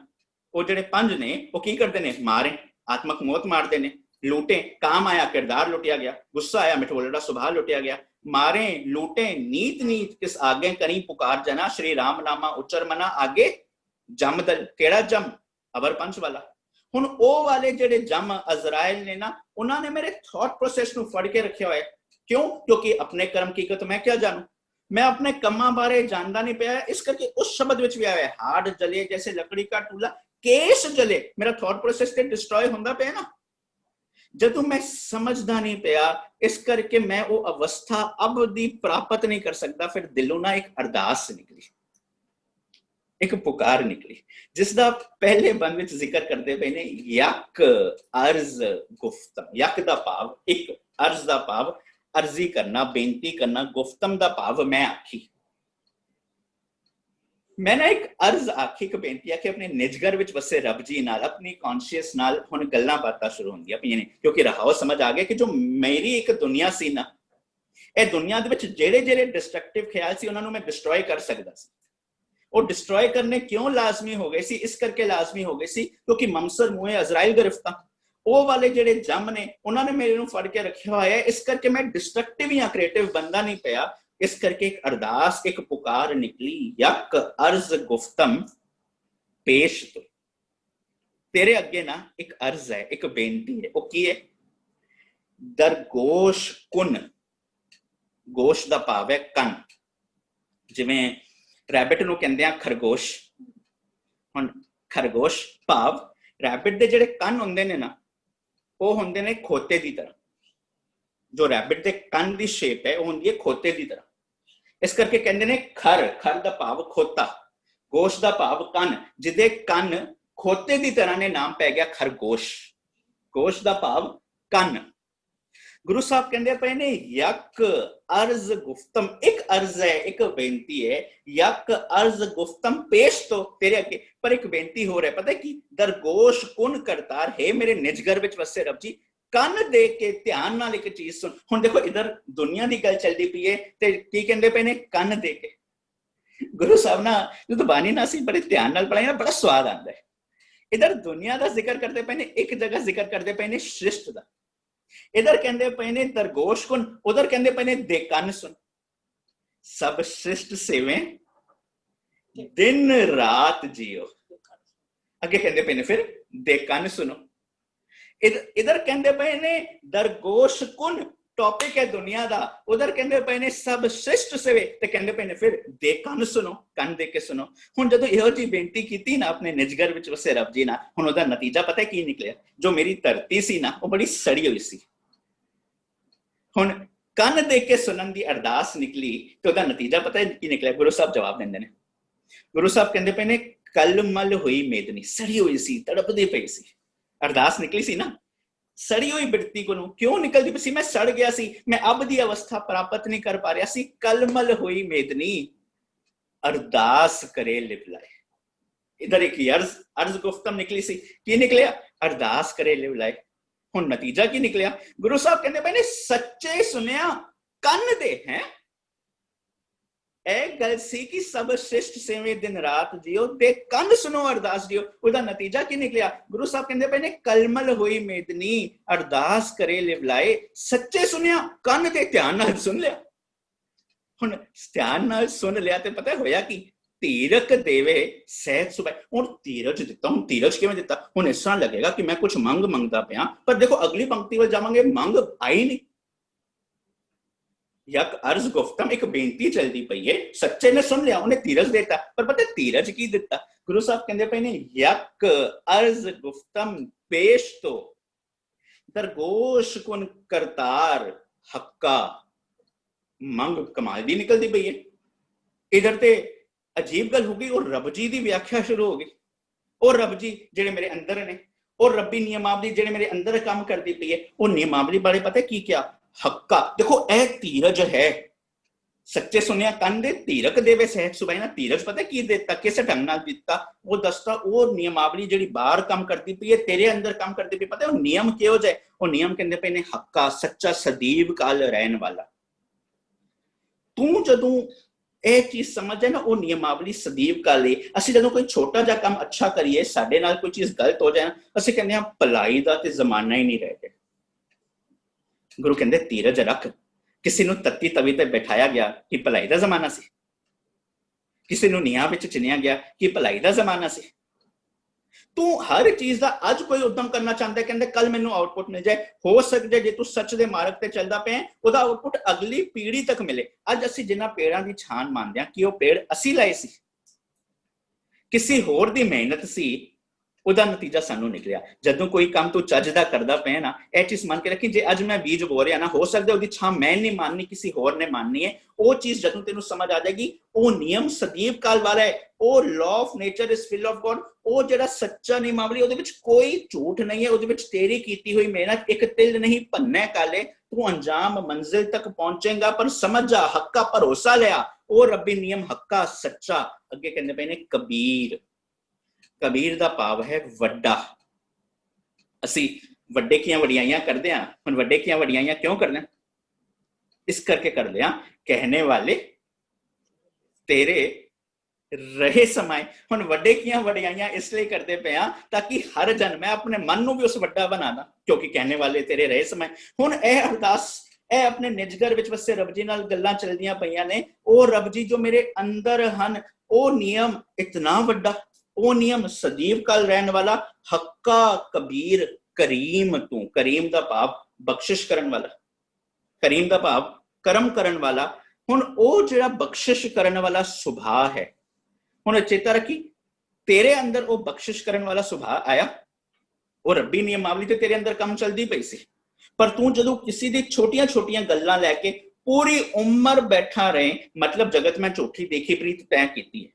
वो जेड़े पंज ने वो की करते ने? मारे, आत्मक मौत मारते ने, लूटे, काम आया किरदार लुटिया गया, गुस्सा आया मिठोलड़ा सुभाव लुटिया गया, मारे लूटे नीत नीत किस आगे करी पुकार जना, श्री राम नामा उच्चर मना आगे जम दल। केड़ा जम? अवर पंच वाला। ਹੁਣ ਉਹ ਵਾਲੇ ਜਿਹੜੇ ਜਮ ਅਜ਼ਰਾਇਲ ਨੇ ਨਾ, ਉਹਨਾਂ ਨੇ ਮੇਰੇ ਥॉट ਪ੍ਰੋਸੈਸ ਨੂੰ ਫੜ ਕੇ ਰੱਖਿਆ ਹੋਇਆ। ਕਿਉਂ? ਕਿਉਂਕਿ ਆਪਣੇ ਕਰਮ ਕੀ ਕਤ ਮੈਂ ਕਿਆ ਜਾਣੂ, मैं अपने कम्मा बारे जानता नहीं पाया, इस करके उस शब्द विच भी आया हार्ड जले जैसे लकड़ी का टूला, केस जले, मेरा थॉट प्रोसेस ते डिस्ट्रॉय होंदा पिया ना, जदों मैं समझदा नहीं पिया, इस करके मैं वो अवस्था अब दी प्राप्त नहीं कर सकता। फिर दिलों ना एक अरदास निकली, एक पुकार निकली, जिसका पहले बंद विच जिक्र करते पे ने, यक अर्ज गुफ्तम। यक दा भाव एक, अर्ज दा भाव अर्जी करना, बेनती करना, गुफ्तम दा भाव मैं आखी। मैं ना एक अर्ज आखी, एक बेनती आखी अपने निजगर विच वसे रब जी नाल, अपनी कॉन्शियस नाल हुण गल्लां बातां शुरू होंदियां पईयां ने, क्योंकि रहाओ समझ आ गया कि जो मेरी एक दुनिया सी ना, ਇਹ ਦੁਨੀਆ ਦੇ ਵਿੱਚ ਜਿਹੜੇ ਜਿਹੜੇ ਡਿਸਟਰਕਟਿਵ ਖਿਆਲ ਸੀ ਉਹਨਾਂ ਨੂੰ ਮੈਂ ਡਿਸਟਰੋਏ ਕਰ ਸਕਦਾ ਸੀ। ਉਹ ਡਿਸਟਰੋਏ ਕਰਨੇ ਕਿਉਂ ਲਾਜ਼ਮੀ ਹੋ ਗਏ ਸੀ? ਇਸ ਕਰਕੇ ਲਾਜ਼ਮੀ ਹੋ ਗਏ ਸੀ ਕਿਉਂਕਿ ਮਮਸਰ ਮੂਹੇ ਅਜ਼ਰਾਇਲ ਗ੍ਰਿਫਤਾਂ, ਉਹ ਵਾਲੇ ਜਿਹੜੇ ਜੰਮ ਨੇ ਉਹਨਾਂ ਨੇ ਮੇਰੇ ਨੂੰ ਫੜ ਕੇ ਰੱਖਿਆ ਹੋਇਆ ਹੈ। ਇਸ ਕਰਕੇ ਮੈਂ ਡਿਸਟਰਕਟਿਵ ਜਾਂ ਕ੍ਰੀਏਟਿਵ ਬੰਦਾ ਨਹੀਂ ਪਿਆ। ਇਸ ਕਰਕੇ ਇੱਕ ਅਰਦਾਸ, ਇੱਕ ਪੁਕਾਰ ਨਿਕਲੀ, ਯਕ ਅਰਜ਼ ਗੁਫਤਮ ਪੇਸ਼ ਤੋਂ, ਤੇਰੇ ਅੱਗੇ ਨਾ ਇੱਕ ਅਰਜ਼ ਹੈ, ਇੱਕ ਬੇਨਤੀ ਹੈ। ਉਹ ਕੀ ਹੈ? ਦਰਗੋਸ਼ ਕੁਨ, ਗੋਸ਼ ਦਾ ਭਾਵ ਹੈ ਕੰਨ, ਜਿਵੇਂ ਰੈਬਿਟ ਨੂੰ ਕਹਿੰਦੇ ਆ ਖਰਗੋਸ਼। ਹੁਣ ਖਰਗੋਸ਼ ਭਾਵ ਰੈਬਿਟ ਦੇ ਜਿਹੜੇ ਕੰਨ ਹੁੰਦੇ ਨੇ ਨਾ, ਉਹ ਹੁੰਦੇ ਨੇ ਖੋਤੇ ਦੀ ਤਰ੍ਹਾਂ। ਜੋ ਰੈਬਿਟ ਦੇ ਕੰਨ ਦੀ ਸ਼ੇਪ ਹੈ ਉਹ ਹੁੰਦੀ ਹੈ ਖੋਤੇ ਦੀ ਤਰ੍ਹਾਂ। ਇਸ ਕਰਕੇ ਕਹਿੰਦੇ ਨੇ ਖਰ, ਖਰ ਦਾ ਭਾਵ ਖੋਤਾ, ਗੋਸ਼ ਦਾ ਭਾਵ ਕੰਨ, ਜਿਹਦੇ ਕੰਨ ਖੋਤੇ ਦੀ ਤਰ੍ਹਾਂ ਨੇ ਨਾਮ ਪੈ ਗਿਆ ਖਰਗੋਸ਼। ਗੋਸ਼ ਦਾ ਭਾਵ ਕੰਨ। गुरु साहब कहते पे ने यक अर्ज गुफ्तम, एक अर्ज है, एक बेनती है, यक अर्ज गुफ्तम पेश तो तेरे अगे, पर एक बेनती हो रहा है, पता है कि दरगोश कुन करतार है मेरे निजगर विच वसे रब जी, ਕੰਨ ਦੇ ਕੇ ਧਿਆਨ ਨਾਲ ਇੱਕ ਚੀਜ਼ ਸੁਣ। ਹੁਣ ਦੇਖੋ ਇਧਰ ਦੁਨੀਆ ਦੀ ਗੱਲ ਚੱਲਦੀ ਪਈ ਹੈ ਤੇ ਕੀ ਕਹਿੰਦੇ ਪਏ ਨੇ? ਕੰਨ ਦੇ ਕੇ। ਗੁਰੂ ਸਾਹਿਬ ਨਾ ਜਦੋਂ ਬਾਣੀ ਨਾ ਸੀ ਬੜੇ ਧਿਆਨ ਨਾਲ ਪੜਾਇਆ, ਬੜਾ ਸਵਾਦ ਆਉਂਦਾ ਹੈ। ਇਧਰ ਦੁਨੀਆ ਦਾ ਜ਼ਿਕਰ ਕਰਦੇ ਪਏ ਨੇ, ਇੱਕ ਜਗ੍ਹਾ ਜ਼ਿਕਰ ਕਰਦੇ ਪਏ ਨੇ ਸ੍ਰਿਸ਼ਟ ਦਾ। इधर कहते पे ने दरगोश कुन, उधर कहते पे ने दे कन सुन। सब सृष्ट सेवे दिन रात जियो, अगे कहते पे ने फिर दे कन सुनो। इधर कहते पे ने दरगोश कुन, टॉपिक है दुनिया दा, उधर कहते पे ने सब सृष्ट सेवे, ते कहते पे ने फिर दे कन सुनो, कन दे के सुनो। हुण जदों इहो जी बेनती कीती ना अपने निजगर विच वसे रब जी ना, हुण ओदा नतीजा पता है की निकलिया? जो मेरी धरती सी ना वो बड़ी सड़ी हुई सी, हुण कन दे के सुनन दी अरदास निकली तो ओदा नतीजा पता है की निकलिया? गुरु साहब जवाब देंदे ने। गुरु साहब कहंदे पे ने कलमल हुई मेदनी, सड़ी हुई सी, तड़पदी पई सी। अरदास निकली सी ना, सड़ी हुई बिरती को क्यों निकलती पई सी? मैं सड़ गया सी, मैं अब दी अवस्था प्राप्त नहीं कर पा रहा सी। कलमल हुई मेदनी, अरदास करे लिवलाए। इधर एक अर्ज, अर्ज गुफ्तम निकली सी, की निकलिया? अरदास करे लिवलाए। हुण नतीजा की निकलिया? गुरु साहब कहते पे ने सच्चे सुनिया कन दे हैं। ਇਹ ਗੱਲ ਸੀ ਕਿ ਸਭ ਸ੍ਰਿਸ਼ਟ ਸੇਵੇਂ ਦਿਨ ਰਾਤ ਜਿਓ, ਤੇ ਕੰਨ ਸੁਣੋ ਅਰਦਾਸ ਜਿਓ। ਉਹਦਾ ਨਤੀਜਾ ਕੀ ਨਿਕਲਿਆ? ਗੁਰੂ ਸਾਹਿਬ ਕਹਿੰਦੇ ਪਏ ਨੇ ਕਲਮਲ ਹੋਈ ਮੇਦਨੀ, ਅਰਦਾਸ ਕਰੇ ਲਿਵਲਾਏ। ਸੱਚੇ ਸੁਣਿਆ, ਕੰਨ ਤੇ ਧਿਆਨ ਨਾਲ ਸੁਣ ਲਿਆ। ਹੁਣ ਧਿਆਨ ਨਾਲ ਸੁਣ ਲਿਆ ਤੇ ਪਤਾ ਹੋਇਆ ਕਿ ਧੀਰਕ ਦੇਵੇ ਸਹਿਜ ਸੁਭਾਏ। ਹੁਣ ਧੀਰਜ ਦਿੱਤਾ। ਹੁਣ ਧੀਰਜ ਕਿਵੇਂ ਦਿੱਤਾ? ਹੁਣ ਇਸ ਤਰ੍ਹਾਂ ਲੱਗੇਗਾ ਕਿ ਮੈਂ ਕੁਝ ਮੰਗਦਾ ਪਿਆ, ਪਰ ਦੇਖੋ ਅਗਲੀ ਪੰਕਤੀ ਵੱਲ ਜਾਵਾਂਗੇ, ਮੰਗ ਆਈ ਨਹੀਂ। यक अर्ज गुफ्तम, एक बेनती चलती पई है, सच्चे ने सुन लिया, उन्हें धीरज देता, पर पता धीरज की दिता? गुरु साहब कहते पे ने यक अर्ज गुफ्तम पेश तो दरगोश कुन करतार हक्का। मंग कमाल दी निकलती पई है। इधर ते अजीब गल हो गई और रब जी की व्याख्या शुरू हो गई। और रब जी जेड़े मेरे अंदर ने, और रब्बी नियमावली जेड़े मेरे अंदर काम करती पई है, वो नियमावली बारे पता की क्या? हक्का। देखो ए धीरज है। सच्चे सुनिया कन दे, धीरक देवे सहज सुभाए ना। धीरज पता की देता, किस ढंग नाल दिता? वो दसता वो नियमावली जेड़ी बाहर काम करती पई है, तेरे अंदर काम करती पई, पता है वो नियम किहो जाए? वो नियम कहंदे पे ने हक्का, सच्चा, सदैव काल रहन वाला। तू जदों ਇਹ ਚੀਜ਼ ਸਮਝੇ ਨਾ, ਉਹ ਨਿਯਮਾਵਲੀ ਸਦੀਵ ਕਾਲ ਲਈ। ਅਸੀਂ ਜਦੋਂ ਕੋਈ ਛੋਟਾ ਜਿਹਾ ਕੰਮ ਅੱਛਾ ਕਰੀਏ, ਸਾਡੇ ਨਾਲ ਕੋਈ ਚੀਜ਼ ਗਲਤ ਹੋ ਜਾਏ, ਅਸੀਂ ਕਹਿੰਦੇ ਹਾਂ ਭਲਾਈ ਦਾ ਤੇ ਜ਼ਮਾਨਾ ਹੀ ਨਹੀਂ ਰਹਿ ਗਿਆ। ਗੁਰੂ ਕਹਿੰਦੇ ਧੀਰਜ ਰੱਖ। ਕਿਸੇ ਨੂੰ ਤੱਤੀ ਤਵੀ ਤੇ ਬਿਠਾਇਆ ਗਿਆ ਕਿ ਭਲਾਈ ਦਾ ਜ਼ਮਾਨਾ ਸੀ? ਕਿਸੇ ਨੂੰ ਨੀਹਾਂ ਵਿੱਚ ਚਿਣਿਆ ਗਿਆ ਕਿ ਭਲਾਈ ਦਾ ਜ਼ਮਾਨਾ ਸੀ? तू हर चीज का अज कोई उद्यम करना चाहता है, कहते कल मैनू आउटपुट मिल जाए, हो सकता है जे तू सच के मार्ग से चलता पे ओदा आउटपुट अगली पीढ़ी तक मिले। अज असी जिन्हां पेड़ां की छान मानते हैं कि वह पेड़ असी लाए सी, किसी होर दी मेहनत सी, ਉਹਦਾ ਨਤੀਜਾ ਸਾਨੂੰ ਨਿਕਲਿਆ। ਜਦੋਂ ਕੋਈ ਕੰਮ ਤੂੰ ਚੱਜ ਦਾ ਕਰਦਾ ਪਿਆ ਨਾ, ਇਹ ਚੀਜ਼ ਮੰਨ ਕੇ ਰੱਖੀ, ਜੇ ਅੱਜ ਮੈਂ ਬੀਜ ਬੋ ਰਿਹਾ ਨਾ, ਹੋ ਸਕਦਾ ਉਹਦੀ ਛਾਂ ਮੈਂ ਨਹੀਂ ਮਾਨਣੀ, ਕਿਸੇ ਹੋਰ ਨੇ ਮਾਨਣੀ ਹੈ। ਉਹ ਚੀਜ਼ ਜਦੋਂ ਤੈਨੂੰ ਸਮਝ ਆ ਜਾਏਗੀ, ਉਹ ਨਿਯਮ ਸਦੀਵ ਕਾਲ ਵਾਲਾ ਹੈ, ਉਹ law of nature is will of God, ਉਹ ਜਿਹੜਾ ਸੱਚਾ ਨਿਯਮਾਵਲੀ, ਉਹਦੇ ਵਿੱਚ ਕੋਈ ਝੂਠ ਨਹੀਂ ਹੈ, ਉਹਦੇ ਵਿੱਚ ਤੇਰੀ ਕੀਤੀ ਹੋਈ ਮਿਹਨਤ ਇੱਕ ਤਿਲ ਨਹੀਂ ਭੰਨੇ ਕਾਲੇ, ਤੂੰ ਅੰਜਾਮ ਮੰਜ਼ਿਲ ਤੱਕ ਪਹੁੰਚੇਗਾ। ਪਰ ਸਮਝ ਜਾ, ਹੱਕਾ ਭਰੋਸਾ ਲਿਆ, ਉਹ ਰੱਬੀ ਨਿਯਮ ਹੱਕਾ ਸੱਚਾ। ਅੱਗੇ ਕਹਿੰਦੇ ਪਏ ਨੇ ਕਬੀਰ, कबीर का भाव है वड्डा। असी वड्डे कियां वडियाइयां करते हैं, हुण वड्डे कियां वडियाइयां क्यों करते हैं? इस करके करते हैं, कहने वाले तेरे रहे समाए। हुण वड्डे कियां वडियाइयां इसलिए करते पे ताकि हर जन मैं अपने मन नूं भी उस वड्डा बना दा, क्योंकि कहने वाले तेरे रहे समाए। हुण यह अरदास ਇਹ ਆਪਣੇ ਨਿਜਗਰ ਵਿੱਚ ਵਸੇ ਰੱਬ ਜੀ ਨਾਲ ਗੱਲਾਂ ਚੱਲਦੀਆਂ ਪਈਆਂ ਨੇ। ਉਹ ਰੱਬ ਜੀ ਜੋ ਮੇਰੇ ਅੰਦਰ ਹਨ, ਉਹ ਨਿਯਮ ਇਤਨਾ ਵੱਡਾ, ਉਹ ਨਿਯਮ ਸਦੀਵ ਕਾਲ ਰਹਿਣ ਵਾਲਾ, ਹੱਕਾ ਕਬੀਰ ਕਰੀਮ ਤੂੰ। ਕਰੀਮ ਦਾ ਭਾਵ ਬਖਸ਼ਿਸ਼ ਕਰਨ ਵਾਲਾ, ਕਰੀਮ ਦਾ ਭਾਵ ਕਰਮ ਕਰਨ ਵਾਲਾ। ਹੁਣ ਉਹ ਜਿਹੜਾ ਬਖਸ਼ਿਸ਼ ਕਰਨ ਵਾਲਾ ਸੁਭਾਅ ਹੈ, ਹੁਣ ਚੇਤਾ ਰੱਖੀ, ਤੇਰੇ ਅੰਦਰ ਉਹ ਬਖਸ਼ਿਸ਼ ਕਰਨ ਵਾਲਾ ਸੁਭਾਅ ਆਇਆ, ਉਹ ਰੱਬੀ ਨਿਯਮਾਵਲੀ ਤੇ ਤੇਰੇ ਅੰਦਰ ਕੰਮ ਚੱਲਦੀ ਪਈ ਸੀ। पर तू जो किसी दी छोटियां छोटियां गल्लां लैके पूरी उम्र बैठा रहे, मतलब जगत में झूठी देखी प्रीत तय की है,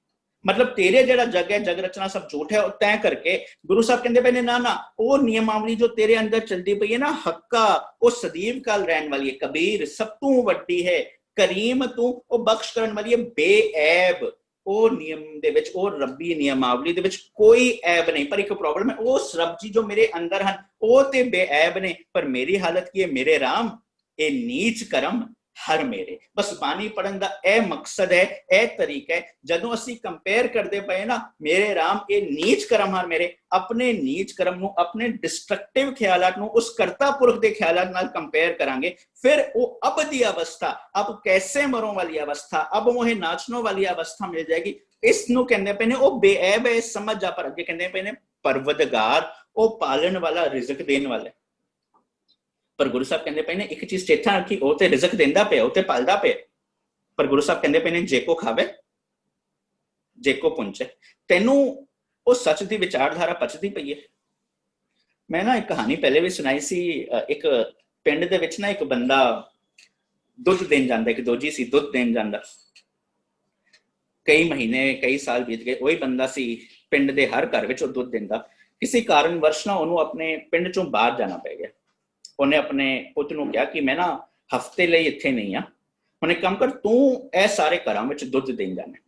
मतलब तेरे जेड़ा जग है, जग रचना सब झूठ है, तय करके गुरु साहब कहते पे ने ना ना, वो नियमावली जो तेरे अंदर चलती पई है ना, हक्का, वो सदीव काल रहन वाली है, कबीर सब तू वड्डी है, करीम तू, वो बख्श करन वाली है, बेऐब। ਉਹ ਨਿਯਮ ਦੇ ਵਿੱਚ, ਉਹ ਰੱਬੀ ਨਿਯਮਾਵਲੀ ਦੇ ਵਿੱਚ ਕੋਈ ਐਬ ਨਹੀਂ। ਪਰ ਇੱਕ ਪ੍ਰੋਬਲਮ ਹੈ, ਉਸ ਰੱਬ ਜੀ ਜੋ ਮੇਰੇ ਅੰਦਰ ਹਨ ਉਹ ਤੇ ਬੇऐਬ ਨੇ, ਪਰ ਮੇਰੀ ਹਾਲਤ ਕੀ ਹੈ? ਮੇਰੇ ਰਾਮ ਇਹ ਨੀਚ ਕਰਮ ਹਰ ਮੇਰੇ। ਬਸ ਬਾਣੀ ਪੜਨ ਦਾ ਇਹ ਮਕਸਦ ਹੈ, ਇਹ ਤਰੀਕਾ ਹੈ। ਜਦੋਂ ਅਸੀਂ ਕੰਪੇਅਰ ਕਰਦੇ ਪਏ ਨਾ, ਮੇਰੇ ਰਾਮ ਇਹ ਨੀਚ ਕਰਮ ਹਰ ਮੇਰੇ, ਆਪਣੇ ਨੀਚ ਕਰਮ ਨੂੰ, ਆਪਣੇ ਡਿਸਟਰਕਟਿਵ ਖਿਆਲਾਤ ਨੂੰ ਉਸ ਕਰਤਾ ਪੁਰਖ ਦੇ ਖਿਆਲਾਤ ਨਾਲ ਕੰਪੇਅਰ ਕਰਾਂਗੇ, ਫਿਰ ਉਹ ਅਬ ਦੀ ਅਵਸਥਾ, ਅਬ ਕੈਸੇ ਮਰੋਂ ਵਾਲੀ ਅਵਸਥਾ, ਅਬ ਮੋਹੇ ਨਾਚਨੋਂ ਵਾਲੀ ਅਵਸਥਾ ਮਿਲ ਜਾਏਗੀ। ਇਸ ਨੂੰ ਕਹਿੰਦੇ ਪਏ ਨੇ ਉਹ ਬੇऐਬ ਹੈ, ਸਮਝ ਜਾ। ਪਰ ਅੱਗੇ ਕਹਿੰਦੇ ਪਏ ਨੇ ਪਰਵਦਗਾਰ, ਉਹ ਪਾਲਣ ਵਾਲਾ, ਰਿਜ਼ਕ ਦੇਣ ਵਾਲਾ। पर गुरु साहब कहते पे ने एक चीज चेता रखी, वो ते रिजक देंदा पे, वो ते पालदा पे, पर गुरु साहब कहते पे ने जेको खावे जेको पुंचे। तेनू वो सच दी विचारधारा पचदी पई है। मैं ना एक कहानी पहले भी सुनाई सी, एक पिंड दे विच ना एक बंदा दुध देन जांदा, एक दोजी सी दुध देन जांदा। कई महीने कई साल बीत गए, वही बंदा सी पिंड दे हर घर विच दुध देंदा। किसी कारणवश ना उन्होंने अपने पिंड चों बाहर जाना पै गया। ਉਹਨੇ ਆਪਣੇ ਪੁੱਤ ਨੂੰ ਕਿਹਾ ਕਿ ਮੈਂ ਨਾ ਹਫਤੇ ਲਈ ਇੱਥੇ ਨਹੀਂ ਆ, ਹੁਣ ਇੱਕ ਕੰਮ ਕਰ, ਤੂੰ ਇਹ ਸਾਰੇ ਘਰਾਂ ਵਿੱਚ ਦੁੱਧ ਦੇਣ ਜਾਣਾ।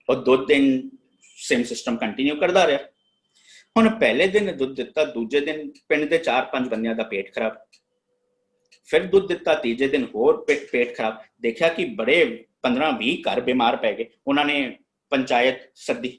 ਉਹ ਦੁੱਧ ਦੇਣ ਸੇਮ ਸਿਸਟਮ ਕੰਟੀਨਿਊ ਕਰਦਾ ਰਿਹਾ। ਹੁਣ ਪਹਿਲੇ ਦਿਨ ਦੁੱਧ ਦਿੱਤਾ, ਦੂਜੇ ਦਿਨ ਪਿੰਡ ਦੇ 4-5 ਬੰਦਿਆਂ ਦਾ ਪੇਟ ਖਰਾਬ, ਫਿਰ ਦੁੱਧ ਦਿੱਤਾ, ਤੀਜੇ ਦਿਨ ਹੋਰ ਪੇਟ ਖਰਾਬ। ਦੇਖਿਆ ਕਿ ਬੜੇ 15-20 ਘਰ ਬਿਮਾਰ ਪੈ ਗਏ। ਉਹਨਾਂ ਨੇ ਪੰਚਾਇਤ ਸੱਦੀ।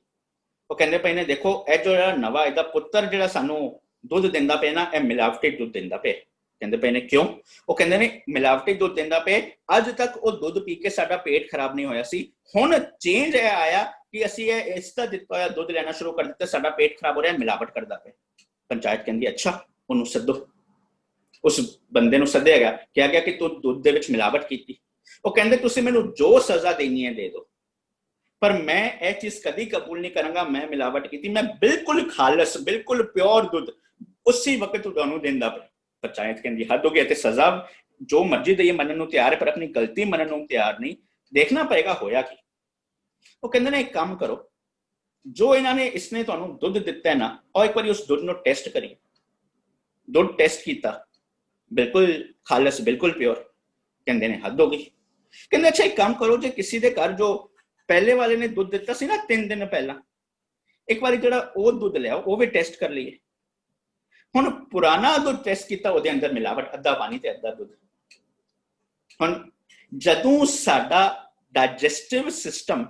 ਉਹ ਕਹਿੰਦੇ ਪਏ ਨੇ ਦੇਖੋ, ਇਹ ਜਿਹੜਾ ਨਵਾਂ ਇਹਦਾ ਪੁੱਤਰ ਜਿਹੜਾ ਸਾਨੂੰ ਦੁੱਧ ਦਿੰਦਾ ਪਿਆ ਨਾ, ਇਹ ਮਿਲਾਵਟੀ ਦੁੱਧ ਦਿੰਦਾ ਪਿਆ। ਕਹਿੰਦੇ ਪਏ ਨੇ ਕਿਉਂ? ਉਹ ਕਹਿੰਦੇ ਨੇ ਮਿਲਾਵਟੀ ਦੁੱਧ ਦਿੰਦਾ ਪਿਆ, ਅੱਜ ਤੱਕ ਉਹ ਦੁੱਧ ਪੀ ਕੇ ਸਾਡਾ ਪੇਟ ਖਰਾਬ ਨਹੀਂ ਹੋਇਆ ਸੀ, ਹੁਣ ਚੇਂਜ ਇਹ ਆਇਆ ਕਿ ਅਸੀਂ ਇਹ ਇਸ ਦਾ ਦਿੱਤਾ ਹੋਇਆ ਦੁੱਧ ਲੈਣਾ ਸ਼ੁਰੂ ਕਰ ਦਿੱਤਾ, ਸਾਡਾ ਪੇਟ ਖਰਾਬ ਹੋ ਰਿਹਾ, ਮਿਲਾਵਟ ਕਰਦਾ ਪਿਆ। ਪੰਚਾਇਤ ਕਹਿੰਦੀ ਅੱਛਾ, ਉਹਨੂੰ ਸੱਦੋ। ਉਸ ਬੰਦੇ ਨੂੰ ਸੱਦਿਆ ਗਿਆ, ਕਿਹਾ ਗਿਆ ਕਿ ਤੂੰ ਦੁੱਧ ਦੇ ਵਿੱਚ ਮਿਲਾਵਟ ਕੀਤੀ। ਉਹ ਕਹਿੰਦੇ ਤੁਸੀਂ ਮੈਨੂੰ ਜੋ ਸਜ਼ਾ ਦੇਣੀ ਹੈ ਦੇ ਦਿਓ, पर मैं यह चीज कभी कबूल नहीं करूंगा मैं मिलावट की थी, मैं बिल्कुल खालस बिल्कुल प्योर दूध उसी वक्त ਤੁਹਾਨੂੰ ਦਿੰਦਾ ਪਿਆ। ਪੰਚਾਇਤ ਕਹਿੰਦੀ ਹੱਦ ਹੋ ਗਈ, ਤੇ ਸਜ਼ਾ ਜੋ ਮਰਜ਼ੀ ਦੇ ਮੰਨਣ ਨੂੰ ਤਿਆਰ ਹੈ, ਪਰ ਆਪਣੀ ਗਲਤੀ ਮੰਨਣ ਨੂੰ ਤਿਆਰ ਨਹੀਂ। ਦੇਖਣਾ ਪਏਗਾ ਹੋਇਆ ਕੀ। ਉਹ ਕਹਿੰਦੇ ਨੇ ਇੱਕ ਕੰਮ ਕਰੋ, ਜੋ ਇਹਨਾਂ ਨੇ ਇਸਨੇ ਤੁਹਾਨੂੰ ਦੁੱਧ ਦਿੱਤਾ ਹੈ ਨਾ, ਉਹ ਇੱਕ ਵਾਰੀ ਉਸ ਦੁੱਧ ਨੂੰ ਟੈਸਟ ਕਰੀ। ਦੁੱਧ ਟੈਸਟ ਕੀਤਾ, ਬਿਲਕੁਲ ਖਾਲਸ ਬਿਲकुल प्योर। ਕਹਿੰਦੇ ਨੇ ਹੱਦ ਹੋ ਗਈ। ਕਹਿੰਦੇ ਅੱਛਾ ਇੱਕ ਕੰਮ ਕਰੋ, ਜੇ ਕਿਸੇ ਦੇ ਘਰ ਜੋ ਪਹਿਲੇ ਵਾਲੇ ਨੇ ਦੁੱਧ ਦਿੱਤਾ ਸੀ ਨਾ 3 ਦਿਨ ਪਹਿਲਾਂ, ਇੱਕ ਵਾਰੀ ਜਿਹੜਾ ਉਹ ਦੁੱਧ ਲਿਆਓ, ਉਹ ਵੀ ਟੈਸਟ ਕਰ ਲਈਏ। ਹੁਣ ਪੁਰਾਣਾ ਦੁੱਧ ਟੈਸਟ ਕੀਤਾ, ਉਹਦੇ ਅੰਦਰ ਮਿਲਾਵਟ, ਅੱਧਾ ਪਾਣੀ ਤੇ ਅੱਧਾ ਦੁੱਧ। ਹੁਣ ਜਦੋਂ ਸਾਡਾ ਡਾਈਜੈਸਟਿਵ ਸਿਸਟਮ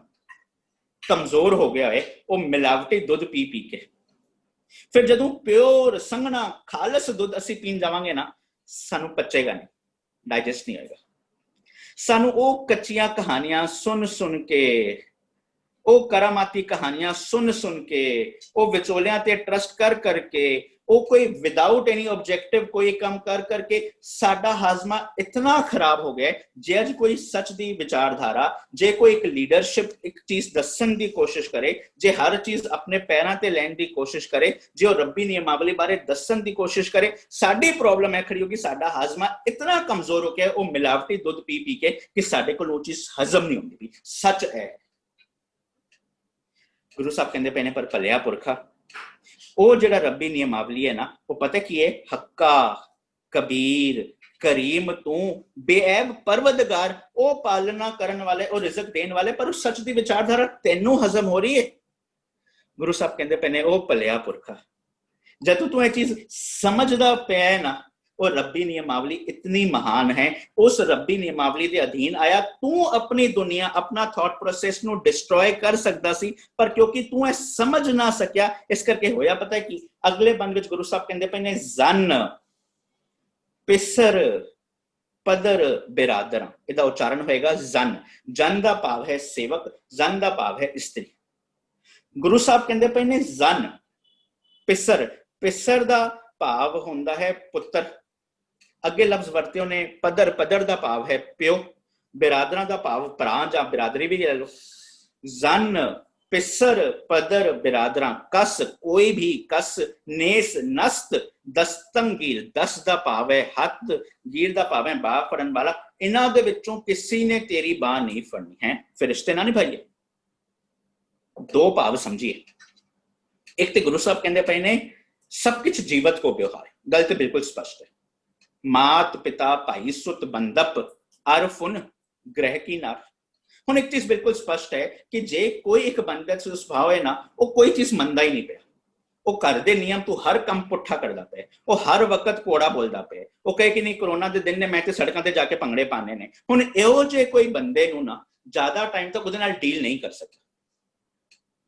ਕਮਜ਼ੋਰ ਹੋ ਗਿਆ ਹੈ ਉਹ ਮਿਲਾਵਟੀ ਦੁੱਧ ਪੀ ਪੀ ਕੇ, ਫਿਰ ਜਦੋਂ ਪਿਓਰ ਸੰਘਣਾ ਖਾਲਸ ਦੁੱਧ ਅਸੀਂ ਪੀਣ ਜਾਵਾਂਗੇ ਨਾ, ਸਾਨੂੰ ਪਚੇਗਾ ਨਹੀਂ, ਡਾਈਜੈਸਟ ਨਹੀਂ ਹੋਏਗਾ। ਸਾਨੂੰ ਉਹ ਕੱਚੀਆਂ ਕਹਾਣੀਆਂ ਸੁਣ ਸੁਣ ਕੇ, ਉਹ ਕਰਾਮਾਤੀ ਕਹਾਣੀਆਂ ਸੁਣ ਸੁਣ ਕੇ, ਉਹ ਵਿਚੋਲਿਆਂ ਤੇ ਟਰਸਟ ਕਰ ਕਰਕੇ, ਉਹ ਕੋਈ ਵਿਦਾਊਟ ਐਨੀ ਆਬਜੈਕਟਿਵ ਕੋਈ ਕੰਮ ਕਰ ਕਰਕੇ ਸਾਡਾ ਹਾਜ਼ਮਾ ਇਤਨਾ ਖਰਾਬ ਹੋ ਗਿਆ। ਜੇ ਅੱਜ ਕੋਈ ਸੱਚ ਦੀ ਵਿਚਾਰਧਾਰਾ, ਜੇ ਕੋਈ ਇੱਕ ਲੀਡਰਸ਼ਿਪ ਇੱਕ ਚੀਜ਼ ਦੱਸਣ ਦੀ ਕੋਸ਼ਿਸ਼ ਕਰੇ, ਜੇ ਹਰ ਚੀਜ਼ ਆਪਣੇ ਪੈਰਾਂ ਤੇ ਲੈਣ ਦੀ ਕੋਸ਼ਿਸ਼ ਕਰੇ, ਜੇ ਉਹ ਰੱਬੀ ਨਿਯਮਾਵਲੀ ਬਾਰੇ ਦੱਸਣ ਦੀ ਕੋਸ਼ਿਸ਼ ਕਰੇ, ਸਾਡੀ ਪ੍ਰੋਬਲਮ ਇਹ ਖੜੀ ਹੋਗੀ, ਸਾਡਾ ਹਾਜ਼ਮਾ ਇਤਨਾ ਕਮਜ਼ੋਰ ਹੋ ਗਿਆ ਉਹ ਮਿਲਾਵਟੀ ਦੁੱਧ ਪੀ ਪੀ ਕੇ ਕਿ ਸਾਡੇ ਕੋਲ ਉਹ ਚੀਜ਼ ਹਜ਼ਮ ਨਹੀਂ ਹੁੰਦੀ। ਸੱਚ ਹੈ। ਗੁਰੂ ਸਾਹਿਬ ਕਹਿੰਦੇ ਪਏ ਨੇ ਪਰ ਭਲਿਆ ਪੁਰਖਾ, ਉਹ ਜਿਹੜਾ ਰੱਬੀ ਨਿਯਮਾਵਲੀ ਹੈ ਨਾ, ਉਹ ਪਤਾ ਕੀ ਹੈ? ਹੱਕਾ, ਕਬੀਰ, ਕਰੀਮ ਤੂੰ, ਬੇਅਬ ਪਰਵਦਗਾਰ, ਉਹ ਪਾਲਣਾ ਕਰਨ ਵਾਲੇ, ਉਹ ਰਿਜ਼ਕ ਦੇਣ ਵਾਲੇ, ਪਰ ਉਹ ਸੱਚ ਦੀ ਵਿਚਾਰਧਾਰਾ ਤੈਨੂੰ ਹਜ਼ਮ ਹੋ ਰਹੀ ਹੈ। ਗੁਰੂ ਸਾਹਿਬ ਕਹਿੰਦੇ ਪਏ ਨੇ ਉਹ ਭਲਿਆ ਪੁਰਖਾ, ਜਦੋਂ ਤੂੰ ਇਹ ਚੀਜ਼ ਸਮਝਦਾ ਪਿਆ ਨਾ, ਉਹ ਰੱਬੀ ਨਿਯਮਾਵਲੀ ਇਤਨੀ ਮਹਾਨ ਹੈ, ਉਸ ਰੱਬੀ ਨਿਯਮਾਵਲੀ ਦੇ ਅਧੀਨ ਆਇਆ ਤੂੰ ਆਪਣੀ ਦੁਨੀਆ, ਆਪਣਾ ਥਾਟ ਪ੍ਰੋਸੈਸ ਨੂੰ ਡਿਸਟਰੋਏ ਕਰ ਸਕਦਾ ਸੀ, ਪਰ ਕਿਉਂਕਿ ਤੂੰ ਇਹ ਸਮਝ ਨਾ ਸਕਿਆ, ਇਸ ਕਰਕੇ ਹੋਇਆ ਪਤਾ ਕੀ? ਅਗਲੇ ਬੰਦ ਵਿੱਚ ਗੁਰੂ ਸਾਹਿਬ ਕਹਿੰਦੇ ਪਏ ਨੇ ਜ਼ਨ, ਪਿਸਰ, ਪਦਰ, ਬਿਰਾਦਰਾਂ। ਇਹਦਾ ਉਚਾਰਨ ਹੋਏਗਾ ਜ਼ਨ। ਜਨ ਦਾ ਭਾਵ ਹੈ ਸੇਵਕ, ਜ਼ਨ ਦਾ ਭਾਵ ਹੈ ਇਸਤਰੀ। ਗੁਰੂ ਸਾਹਿਬ ਕਹਿੰਦੇ ਪਏ ਨੇ ਜ਼ਨ, ਪਿਸਰ, ਪਿਸਰ ਦਾ ਭਾਵ ਹੁੰਦਾ ਹੈ ਪੁੱਤਰ। ਅੱਗੇ ਲਫ਼ਜ਼ ਵਰਤੇ ਉਹਨੇ ਪਦਰ, ਪਦਰ ਦਾ ਭਾਵ ਹੈ ਪਿਓ। ਬਿਰਾਦਰਾਂ ਦਾ ਭਾਵ ਭਰਾ ਜਾਂ ਬਿਰਾਦਰੀ ਵੀ ਲੈ ਲਓ। ਜ਼ਨ, ਪਿਸਰ, ਪਦਰ, ਬਿਰਾਦਰਾਂ। ਕਸ, ਕੋਈ ਵੀ। ਕਸ, ਨੇਸ, ਨਸਤ, ਦਸਤੰਗੀਰ। ਦਸ ਦਾ ਭਾਵ ਹੈ ਹੱਥ, ਗੀਰ ਦਾ ਭਾਵ ਹੈ ਬਾਹ ਫੜਨ ਵਾਲਾ। ਇਹਨਾਂ ਦੇ ਵਿੱਚੋਂ ਕਿਸੇ ਨੇ ਤੇਰੀ ਬਾਹ ਨਹੀਂ ਫੜਨੀ ਹੈ, ਫਿਰ ਰਿਸ਼ਤੇ ਨਾ ਨਿਭਾਈਏ। ਦੋ ਭਾਵ ਸਮਝੀਏ। ਇੱਕ ਤੇ ਗੁਰੂ ਸਾਹਿਬ ਕਹਿੰਦੇ ਪਏ ਨੇ ਸਭ ਕੁਛ ਜੀਵਤ ਕੋ ਵਿਵਹਾਰ। ਗੱਲ ਤੇ ਬਿਲਕੁਲ ਸਪਸ਼ਟ ਹੈ। ਮਾਤ ਪਿਤਾ ਭਾਈ ਸੁਤ ਬੰਦਪ ਅਰਫੁਨ ਗ੍ਰਹਿ ਕੀ ਨਾਰ। ਹੁਣ ਇੱਕ ਚੀਜ਼ ਬਿਲਕੁਲ ਸਪਸ਼ਟ ਹੈ ਕਿ ਜੇ ਕੋਈ ਇੱਕ ਬੰਦੇ ਦਾ ਸੁਭਾਅ ਹੈ ਨਾ, ਉਹ ਕੋਈ ਚੀਜ਼ ਮੰਨਦਾ ਹੀ ਨਹੀਂ ਪਿਆ, ਉਹ ਘਰ ਦੇ ਨਿਯਮ ਤੋਂ ਹਰ ਕੰਮ ਪੁੱਠਾ ਕਰਦਾ ਪਿਆ, ਉਹ ਹਰ ਵਕਤ ਕੋੜਾ ਬੋਲਦਾ ਪਿਆ, ਉਹ ਕਹੇ ਕਿ ਨਹੀਂ ਕਰੋਨਾ ਦੇ ਦਿਨ ਨੇ ਮੈਂ ਤੇ ਸੜਕਾਂ ਤੇ ਜਾ ਕੇ ਭੰਗੜੇ ਪਾਣੇ ਨੇ। ਹੁਣ ਇਹੋ ਜਿਹੇ ਕੋਈ ਬੰਦੇ ਨੂੰ ਨਾ ਜ਼ਿਆਦਾ ਟਾਈਮ ਤੱਕ ਉਹਦੇ ਨਾਲ ਡੀਲ ਨਹੀਂ ਕਰ ਸਕਿਆ।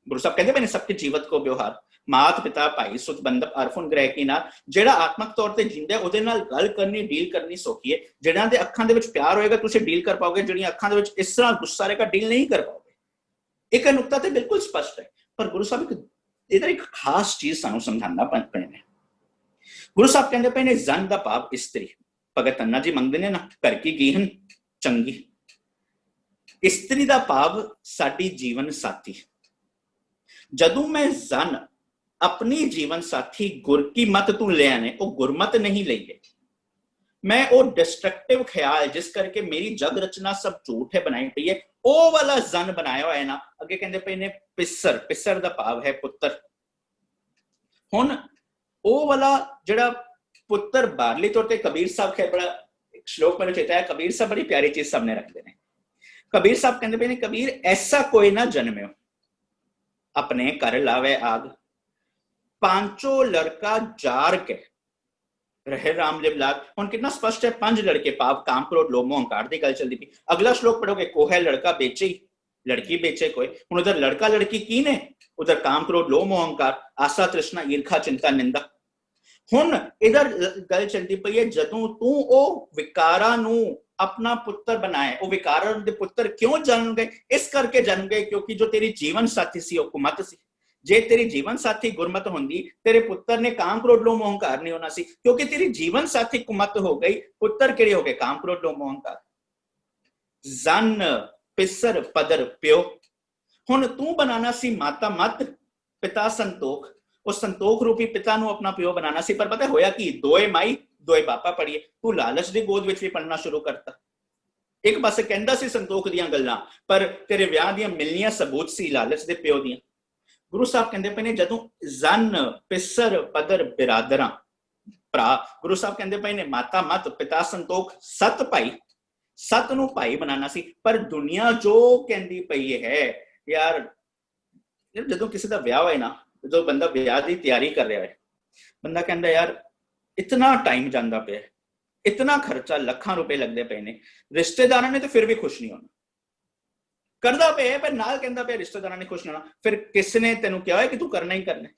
ਗੁਰੂ ਸਾਹਿਬ ਕਹਿੰਦੇ ਪਏ ਨੇ ਸਭ ਕੇ ਜੀਵਤ ਕੋ ਵਿਵਹਾਰ। ਮਾਤ ਪਿਤਾ ਭਾਈ ਸੁਤ ਬੰਦਪ ਅਰਫੁਨ ਗ੍ਰਹਿ ਕੀ ਨਾਰ। ਜਿਹੜਾ ਆਤਮਕ ਤੌਰ ਤੇ ਜਿੰਦਾ ਉਹਦੇ ਨਾਲ ਗੱਲ ਕਰਨੀ, ਡੀਲ ਕਰਨੀ ਸੌਖੀ ਹੈ। ਜਿਹੜਿਆਂ ਦੇ ਅੱਖਾਂ ਦੇ ਵਿੱਚ ਪਿਆਰ ਹੋਏਗਾ ਤੁਸੀਂ ਡੀਲ ਕਰ ਪਾਓਗੇ, ਜਿਹੜੀਆਂ ਅੱਖਾਂ ਦੇ ਵਿੱਚ ਇਸ ਤਰ੍ਹਾਂ ਗੁੱਸਾ ਰਹੇਗਾ ਡੀਲ ਨਹੀਂ ਕਰ ਪਾਓਗੇ। ਇੱਕ ਨੁਕਤਾ ਤੇ ਬਿਲਕੁਲ ਸਪਸ਼ਟ ਹੈ, ਪਰ ਗੁਰੂ ਸਾਹਿਬ ਇਹਦਾ ਇੱਕ ਖਾਸ ਚੀਜ਼ ਸਾਨੂੰ ਸਮਝਾਉਣਾ ਪੈਣੇ ਨੇ। ਗੁਰੂ ਸਾਹਿਬ ਕਹਿੰਦੇ ਪਏ ਨੇ ਜ਼ਨ ਦਾ ਭਾਵ ਇਸਤਰੀ। ਭਗਤ ਅੰਨਾ ਜੀ ਮੰਗਦੇ ਨੇ ਨਾ, ਘਰ ਕੀ ਗੀਹਨ ਚੰਗੀ। ਇਸਤਰੀ ਦਾ ਭਾਵ ਸਾਡੀ ਜੀਵਨ ਸਾਥੀ। ਜਦੋਂ ਮੈਂ ਜ਼ਨ अपनी जीवन साथी गुर की मत तू ले आने, वो गुरमत नहीं लईए। मैं वो डिस्ट्रक्टिव ख्याल जिस करके मेरी जग रचना सब झूठ है बनाई पई है, वो वाला जन बनाया हुआ है ना। अगे कहते पे ने पिसर, पिसर दा भाव है पुत्र। हुन वो वाला जेड़ा पुत्र बाहरली तौर ते कबीर साहब के बड़ा एक श्लोक मैंने चेता है, कबीर साहब बड़ी प्यारी चीज सामने रखते हैं। कबीर साहब कहते पे ने कबीर ऐसा कोई ना जन्म्यो अपने घर लावे आग, पांचों लड़का जार के रहे राम लिवलाग। हुण कितना स्पष्ट है, पांच लड़के पाप काम क्रोध लोभ मोह अहंकार दी गल चलदी पई। अगला श्लोक पढ़ोगे को है लड़का बेचे लड़की बेचे कोई। हुण उधर लड़का लड़की की ने, उधर काम क्रोध लोभ मोह अहंकार आशा तृष्णा ईर्खा चिंता निंदा। हुण इधर गल चलदी पई है जदों तू ओ विकारां नू अपना पुत्र बनाए। वो विकारां दे पुत्र क्यों जन्म गए? इस करके जन्म गए क्योंकि जो तेरी जीवन साथी सी वो कुमत सी। जे तेरी जीवन साथी गुरमत होंदी, तेरे पुत्र ने काम क्रोध लोभ मोह अहंकार नहीं होना सी। क्योंकि तेरी जीवन साथी कुमत हो गई, पुत्र केड़े हो गए? काम क्रोध लोभ मोह अहंकार। जन, पिसर, पदर, प्यो। हुण तू बनाना सी माता मत, पिता संतोख। उस संतोख रूपी पिता नू अपना प्यो बनाना सी, पर पता होया कि दोए माई दोए बापा पढ़िए। तू लालच दी गोद विच भी पढ़ना शुरू करता। एक पासे कहंदा सी संतोख दीयां गल्लां, पर तेरे विआह दीयां मिलनियां सबूत सी लालच दे प्यो दीयां। गुरु साहब कहते पे ने जदों जन, पिसर, पदर, बिरादरां भरा। गुरु साहब कहते पे ने माता मत, पिता संतोख, सत भाई। सत नू भाई बनाना सी। पर दुनिया जो कहती पई है यार, जदों किसी दा विआह होए ना, जो बंदा विआह दी तैयारी कर रहा है, बंदा कहंदा यार इतना टाइम जांदा पिया, इतना खर्चा लाखां रुपए लगदे पे ने, रिश्तेदारां ने तो फिर भी खुश नहीं होना। करदा पे पर नाल कहंदा पे रिश्तेदारां ने खुश नहीं होना। फिर किसने तेनू कहा है कि तू करना ही करना?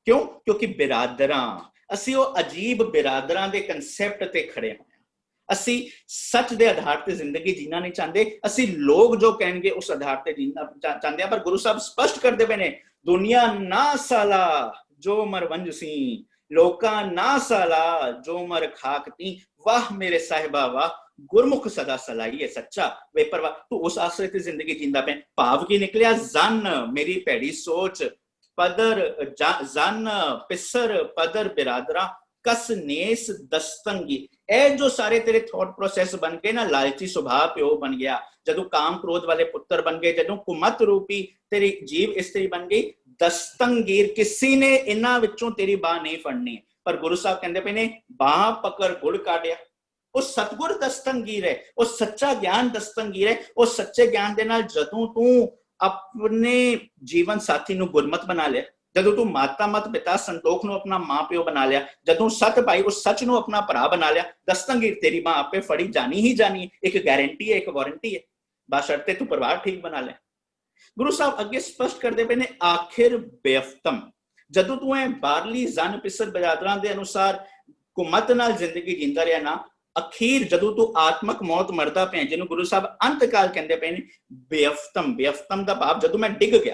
क्यों? क्योंकि बिरादरां, ਅਸੀਂ ਉਹ ਅਜੀਬ ਬਿਰਾਦਰਾਂ ਦੇ ਕਨਸੈਪਟ ਤੇ ਖੜੇ ਹੋਏ ਹਾਂ। ਅਸੀਂ ਸੱਚ ਦੇ ਆਧਾਰ ਤੇ ਜ਼ਿੰਦਗੀ ਜੀਣਾ ਨਹੀਂ ਚਾਹੁੰਦੇ, ਅਸੀਂ ਲੋਕ ਜੋ ਕਹਿਣਗੇ ਉਸ ਆਧਾਰ ਤੇ ਜੀਣਾ ਚਾਹੁੰਦੇ ਆ। ਪਰ ਗੁਰੂ ਸਾਹਿਬ ਸਪਸ਼ਟ ਕਰਦੇ ਪਏ ਨੇ, ਦੁਨੀਆ ਨਾ ਸਾਲਾ ਜੋ ਮਰ ਵੰਜ ਸੀ, ਲੋਕਾਂ ਨਾ ਸਾਲਾ ਜੋ ਮਰ ਖਾਕ ਤੀ, ਵਾਹ ਮੇਰੇ ਸਾਹਿਬਾ ਵਾਹ, ਗੁਰਮੁਖ ਸਦਾ ਸਲਾਈਏ ਸੱਚਾ ਬੇਪਰਵਾਹ। ਤੂੰ ਉਸ ਆਸਰੇ ਤੇ ਜ਼ਿੰਦਗੀ ਜੀਂਦਾ ਪਿਆ। ਭਾਵ ਕੀ ਨਿਕਲਿਆ? ਜ਼ਨ ਮੇਰੀ ਭੈੜੀ ਸੋਚ, ਪਦਰ ਜ਼ਨ ਪਿਸਰ ਪਦਰ ਬਿਰਾਦਰਾ, ਕਸ ਨੇਸ ਦਸਤੰਗੀ। ਇਹ ਜੋ ਸਾਰੇ ਤੇਰੇ ਥੌਟ ਪ੍ਰੋਸੈਸ ਬਣ ਗਏ ਨਾ, ਲਾਲਚੀ ਸੁਭਾਅ ਪਿਓ ਬਣ ਗਿਆ, ਜਦੋਂ ਕਾਮ ਕ੍ਰੋਧ ਵਾਲੇ ਪੁੱਤਰ ਬਣ ਗਏ, ਜਦੋਂ ਕੁਮਤ ਰੂਪੀ ਤੇਰੀ ਜੀਵ ਇਸਤਰੀ ਬਣ ਗਈ, ਦਸਤੰਗੀਰ, ਕਿਸੇ ਨੇ ਇਹਨਾਂ ਵਿੱਚੋਂ ਤੇਰੀ ਬਾਹ ਨਹੀਂ ਫੜਨੀ। ਪਰ ਗੁਰੂ ਸਾਹਿਬ ਕਹਿੰਦੇ ਪਏ ਨੇ, ਬਾਹ ਪਕੜ ਗੁੜ ਕਾਢਿਆ। ਉਹ ਸਤਗੁਰ ਦਸਤੰਗੀਰ ਹੈ, ਉਹ ਸੱਚਾ ਗਿਆਨ ਦਸਤੰਗੀਰ ਹੈ। ਉਹ ਸੱਚੇ ਗਿਆਨ ਦੇ ਨਾਲ ਜਦੋਂ ਤੂੰ ਆਪਣੇ ਜੀਵਨ ਸਾਥੀ ਨੂੰ ਗੁਰਮਤ ਬਣਾ ਲਿਆ, ਜਦੋਂ ਤੂੰ ਮਾਤਾ ਮਤ ਪਿਤਾ ਸੰਤੋਖ ਨੂੰ ਆਪਣਾ ਮਾਂ ਪਿਓ ਬਣਾ ਲਿਆ, ਜਦੋਂ ਸਤ ਭਾਈ ਉਸ ਸੱਚ ਨੂੰ ਆਪਣਾ ਭਰਾ ਬਣਾ ਲਿਆ, ਦਸਤੰਗੀਰ ਤੇਰੀ ਮਾਂ ਆਪੇ ਫੜੀ ਜਾਣੀ ਹੀ ਜਾਣੀ ਹੈ। ਇੱਕ ਗਾਰੰਟੀ ਹੈ, ਇੱਕ ਵਾਰੰਟੀ ਹੈ, ਬਸ਼ਰਤੇ ਤੂੰ ਪਰਿਵਾਰ ਠੀਕ ਬਣਾ ਲੈ। ਗੁਰੂ ਸਾਹਿਬ ਅੱਗੇ ਸਪਸ਼ਟ ਕਰਦੇ ਪਏ ਨੇ, ਆਖਿਰ ਬੇਅਫਤਮ, ਜਦੋਂ ਤੂੰ ਇਹ ਬਾਹਰਲੀ ਜ਼ਨ ਪਿਸਰ ਬਰਾਦਰਾਂ ਦੇ ਅਨੁਸਾਰ ਕੁਮਤ ਨਾਲ ਜ਼ਿੰਦਗੀ ਜੀਂਦਾ ਰਿਹਾ ਨਾ, ਅਖੀਰ ਜਦੋਂ ਤੂੰ ਆਤਮਕ ਮੌਤ ਮਰਦਾ ਪਿਆ, ਜਿਹਨੂੰ ਗੁਰੂ ਸਾਹਿਬ ਅੰਤਕਾਲ ਕਹਿੰਦੇ ਪਏ ਨੇ, ਬੇਅਫਤਮ। ਬੇਅਫਤਮ ਦਾ ਭਾਵ ਜਦੋਂ ਮੈਂ ਡਿੱਗ ਗਿਆ,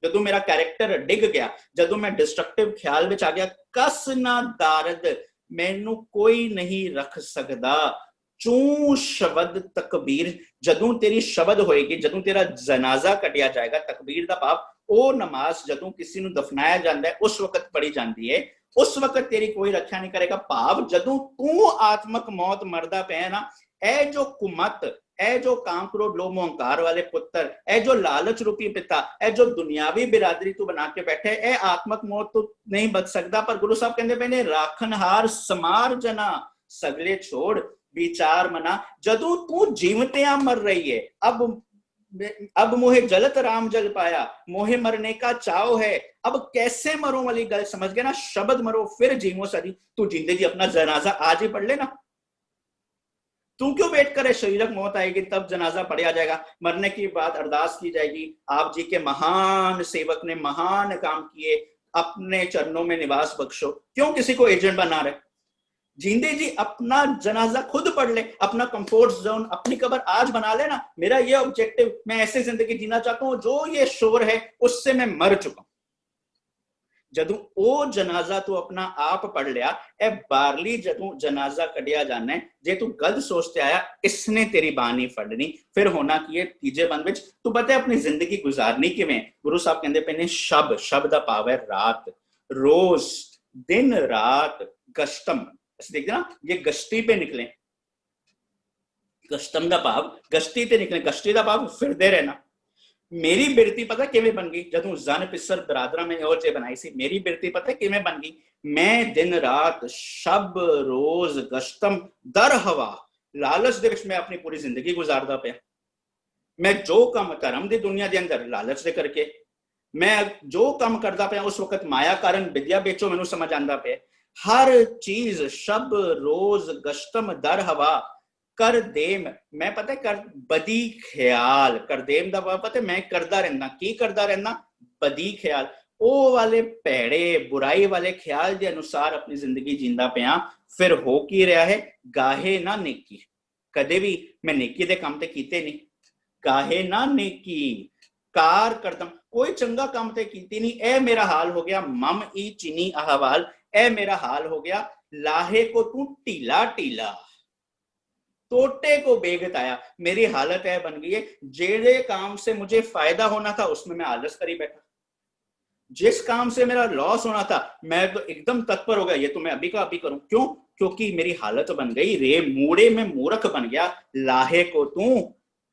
ਜਦੋਂ ਮੇਰਾ ਕੈਰੈਕਟਰ ਡਿੱਗ ਗਿਆ, ਜਦੋਂ ਮੈਂ ਡਿਸਟਰਕਟਿਵ ਖਿਆਲ ਵਿੱਚ ਆ ਗਿਆ, ਕਸ ਨਾ ਦਾਰਦ, ਮੈਨੂੰ ਕੋਈ ਨਹੀਂ ਰੱਖ ਸਕਦਾ, ਚੂ ਸ਼ਬਦ ਤਕਬੀਰ, ਜਦੋਂ ਤੇਰੀ ਸ਼ਬਦ ਹੋਏਗੀ, ਜਦੋਂ ਤੇਰਾ ਜਨਾਜ਼ਾ ਕੱਢਿਆ ਜਾਏਗਾ, ਤਕਬੀਰ ਦਾ ਭਾਵ ਉਹ ਨਮਾਜ਼ ਜਦੋਂ ਕਿਸੇ ਨੂੰ ਦਫਨਾਇਆ ਜਾਂਦਾ ਹੈ ਉਸ ਵਕਤ ਪੜੀ ਜਾਂਦੀ ਹੈ, ਉਸ ਵਕਤ ਤੇਰੀ ਕੋਈ ਰੱਖਿਆ ਨਹੀਂ ਕਰੇਗਾ। ਭਾਵ ਜਦੋਂ ਤੂੰ ਆਤਮਕ ਮੌਤ ਮਰਦਾ ਪਿਆ ਨਾ, ਇਹ ਜੋ ਕੁਮਤ, ਇਹ ਜੋ ਕਾਮ ਕ੍ਰੋਧ ਲੋਭ ਮੋਹ ਹੰਕਾਰ ਵਾਲੇ ਪੁੱਤਰ, ਇਹ ਜੋ ਲਾਲਚ ਰੂਪੀ ਪਿਤਾ, ਇਹ ਜੋ ਦੁਨਿਆਵੀ ਬਿਰਾਦਰੀ ਤੂੰ ਬਣਾ ਕੇ ਬੈਠੇ, ਇਹ ਆਤਮਕ ਮੌਤ ਤੋਂ ਨਹੀਂ ਬਚ ਸਕਦਾ। ਪਰ ਗੁਰੂ ਸਾਹਿਬ ਕਹਿੰਦੇ ਪਏ ਨੇ, ਰਾਖਨਹਾਰ ਸਮਾਰ ਜਨਾ ਸਗਲੇ ਛੋੜ ਵਿचार मना, जदू तू जीवतियां मर रही है, अब मोहे जलत राम जल पाया, मोहे मरने का चाव है, अब कैसे मरो वाली गल समझ गए ना, शब्द मरो फिर जीवो सदी। तू जिंदगी अपना जनाजा आज ही पढ़ लेना, तू क्यों वेट करे, शरीरक मौत आएगी तब जनाजा पढ़ा जाएगा, मरने की बात अरदास की जाएगी। आप जी के महान सेवक ने महान काम किए, अपने चरणों में निवास बख्शो, क्यों किसी को एजेंट बना रहे। जिंदे जी अपना जनाजा खुद पढ़ ले, अपना कंफर्ट जोन, अपनी कब्र आज बना लेना। मेरा ये ऑब्जेक्टिव, मैं ऐसे जिंदगी जीना चाहता हूं, जो ये शोर है उससे मैं मर चुका हूं। जदू ओ जनाजा तू अपना आप पढ़ लिया, ए बारली जदू जनाजा कढ़िया जाना है, जे तू गलत सोचते आया, इसने तेरी बाह नहीं फड़नी। फिर होना की है तीजे बंद विच, तू पता है अपनी जिंदगी गुजारनी किवें। गुरु साहब कहंदे पे ने, शब, शब दा भाव है रात, रोज, दिन रात, गश्तम, देखते ना, ये गश्ती पे निकले, गश्तम का भाव गश्ती ते निकले, गश्ती का भाव फिरदे रहना। मेरी बिरती पता किवें बन गई, जदों जन पिसर बरादरा में और चे बनाई सी, मेरी बिरती पता किवें बन गई। मैं दिन रात, शब रोज, गश्तम, दर हवा, लालच दे विच मैं अपनी पूरी जिंदगी गुजारदा पिया। मैं जो काम धर्म दी दुनिया दे अंदर लालच दे करके, मैं जो काम करदा पिया उस वक्त माया कारण विद्या बेचो मैनू समझ आंदा पिया। हर चीज शब रोज गश्तम दर हवा, कर देम, मैं पता है कर बदी ख्याल, कर देम दा पता है मैं करदा रहना, की करदा रहना, बदी ख्याल, ओ वाले भैड़े बुराई वाले ख्याल के अनुसार अपनी जिंदगी जींदा पिया। फिर हो की रहा है, गाहे ना नेकी, कदे भी मैं नेकी दे काम ते कीते नहीं, गाहे ना नेकी, कार करदम, कोई चंगा काम ते कीती नहीं, ए मेरा हाल हो गया। मम ई चीनी अहवाल, ए मेरा हाल हो गया। लाहे को तू टीला टीला, टोटे को बेगताया, मेरी हालत है बन गई है, जेड़े काम से मुझे फायदा होना था उसमें मैं आलस करी बैठा, जिस काम से मेरा लॉस होना था मैं तो एकदम तत्पर हो गया, ये तो मैं अभी का अभी करूं। क्यों? क्योंकि मेरी हालत बन गई, रे मूड़े में मूर्ख बन गया। लाहे को तू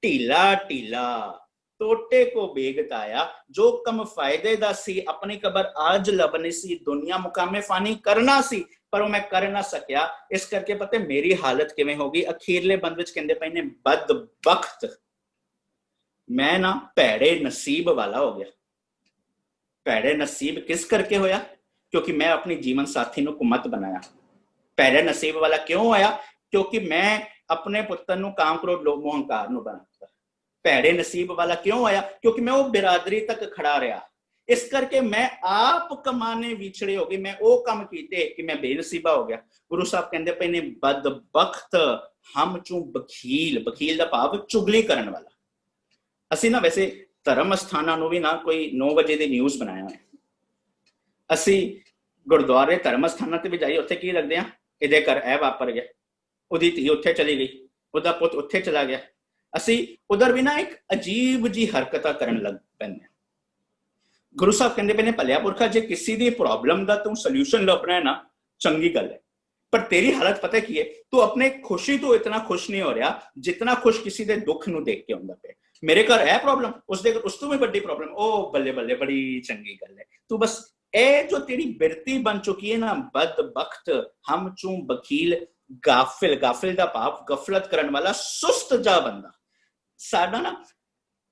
टीला टीला, टोटे को बेगताया, जो कम फायदे दा सी, अपनी कबर आज लबनी सी, दुनिया मुकामे फानी करना सी, पर मैं कर ना सकिया। इस करके पता मेरी हालत किवें होगी। अखीरले बंद विच कहंदे पए ने, बदबख्त, मैं ना भैड़े नसीब वाला हो गया। भैड़े नसीब किस करके होया? क्योंकि मैं अपनी जीवन साथी नूं कुमत बनाया। भैड़े नसीब वाला क्यों होया? क्योंकि मैं अपने पुत्र नूं काम क्रोध लोभ मोह हंकार नूं बनाया। भैड़े नसीब वाला क्यों होया? क्योंकि मैं वो बिरादरी तक खड़ा रहा। इस करके मैं आप कमाने विछड़े हो गए, मैं वो काम कीते कि मैं बेनसीबा हो गया। गुरु साहब कहते पे ने बदबख्त हम चू बखील, बखील का भाव चुगली करने वाला। ਅਸੀਂ ਨਾ ਵੈਸੇ ਧਰਮ ਸਥਾਨਾਂ ਨੂੰ ਵੀ ਨਾ ਕੋਈ 9 ਵਜੇ ਦੀ ਨਿਊਜ਼ ਬਣਾਇਆ ਹੈ। ਅਸੀਂ ਗੁਰਦੁਆਰੇ ਧਰਮ ਸਥਾਨਾਂ ਤੇ ਵੀ ਜਾਈ, ਉੱਥੇ ਕੀ ਲੱਗਦੇ ਆ, ਇਹਦੇ ਘਰ ਇਹ ਵਾਪਰ ਗਿਆ, ਉਹਦੀ ਧੀ ਉੱਥੇ ਚਲੀ ਗਈ, ਉਹਦਾ ਪੁੱਤ ਉੱਥੇ ਚਲਾ ਗਿਆ। ਅਸੀਂ ਉਧਰ ਵੀ ਨਾ ਇੱਕ ਅਜੀਬ ਜੀ ਹਰਕਤਾਂ ਕਰਨ ਲੱਗ ਪੈਂਦੇ। ਗੁਰੂ ਸਾਹਿਬ ਕਹਿੰਦੇ ਪਏ ਨੇ ਭਲਿਆ ਪੁਰਖਾ, ਜੇ ਕਿਸੇ ਦੀ ਪ੍ਰੋਬਲਮ ਦਾ ਤੂੰ ਸੋਲੂਸ਼ਨ ਲੱਭਣਾ ਹੈ ਨਾ, ਚੰਗੀ ਗੱਲ ਹੈ, पर तेरी हालत पता की है, तू अपने खुशी तो इतना खुश नहीं हो रहा जितना खुश किसी दे दुख नूं देख के हुंदा पे। मेरे घर है प्रॉब्लम, उस तो भी बड़ी प्रॉब्लम, ओ बल्ले बल्ले बड़ी चंगी गल है। तू बस ए जो तेरी बिरती बन चुकी है ना, बदबख्त हम चू बखील गाफिल, गाफिल दा भाव गफलत करन वाला सुस्त जा बंदा। साडा ना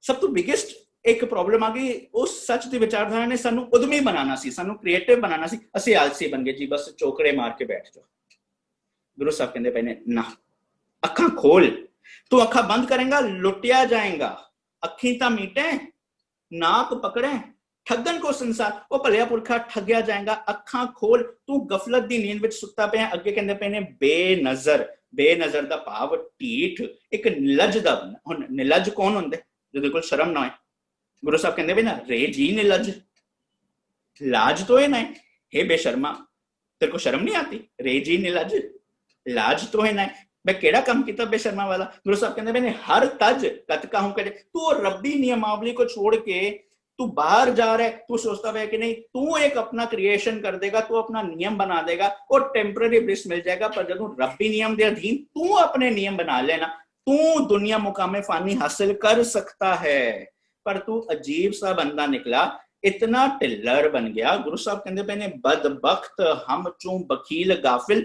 सब तो बिगेस्ट एक प्रॉब्लम आ गई, उस सच दी विचारधारा ने सानू उद्यमी बनाना सी, सानू क्रिएटिव बनाना सी, ਅਸੀਂ ਆਲਸੀ ਬਣ ਗਏ ਜੀ, बस चोकड़े मार के बैठ जाओ। गुरु साहब कहते पे ने ना, अखा खोल, तू अखा बंद करेगा लुटिया जाएगा। अखी ता मीटे नाक पकड़े ठगन को संसार, वो भलिया पुरखा ठगया जाएगा। अखा खोल, तू गफलत दी नींद विच सुता पे। अगे कहते पे ने बेनजर, बेनजर दा भाव ढीठ, एक निलज दा बंदा। हुण निलज कौन हुंदे जिहदे कोल शर्म ना होए? गुरु साहब कहते पे ना रे जी निलज, लाज तो है ना, हे बेशर्मा तेरे को शर्म नहीं आती? रे जी निलज, लाज तो है ना, मैं केड़ा काम किया बेशर्मा वाला? गुरु साहब कहते मैंने हर तज कतका हूं करे। तू रब्बी नियमावली को छोड़ के तू बाहर जा रहा है, तू सोचता है कि नहीं तू एक अपना क्रिएशन कर देगा, तू अपना नियम बना देगा और टेम्पररी ब्लिस मिल जाएगा। पर जब रब्बी नियम के अधीन तू अपने नियम बना लेना, तू दुनिया मुकामे फानी हासिल कर सकता है। पर तू अजीब सा बंदा निकला, इतना टिल्लर बन गया। गुरु साहब कहते पे ने बदबख्त हम चू बखील गाफिल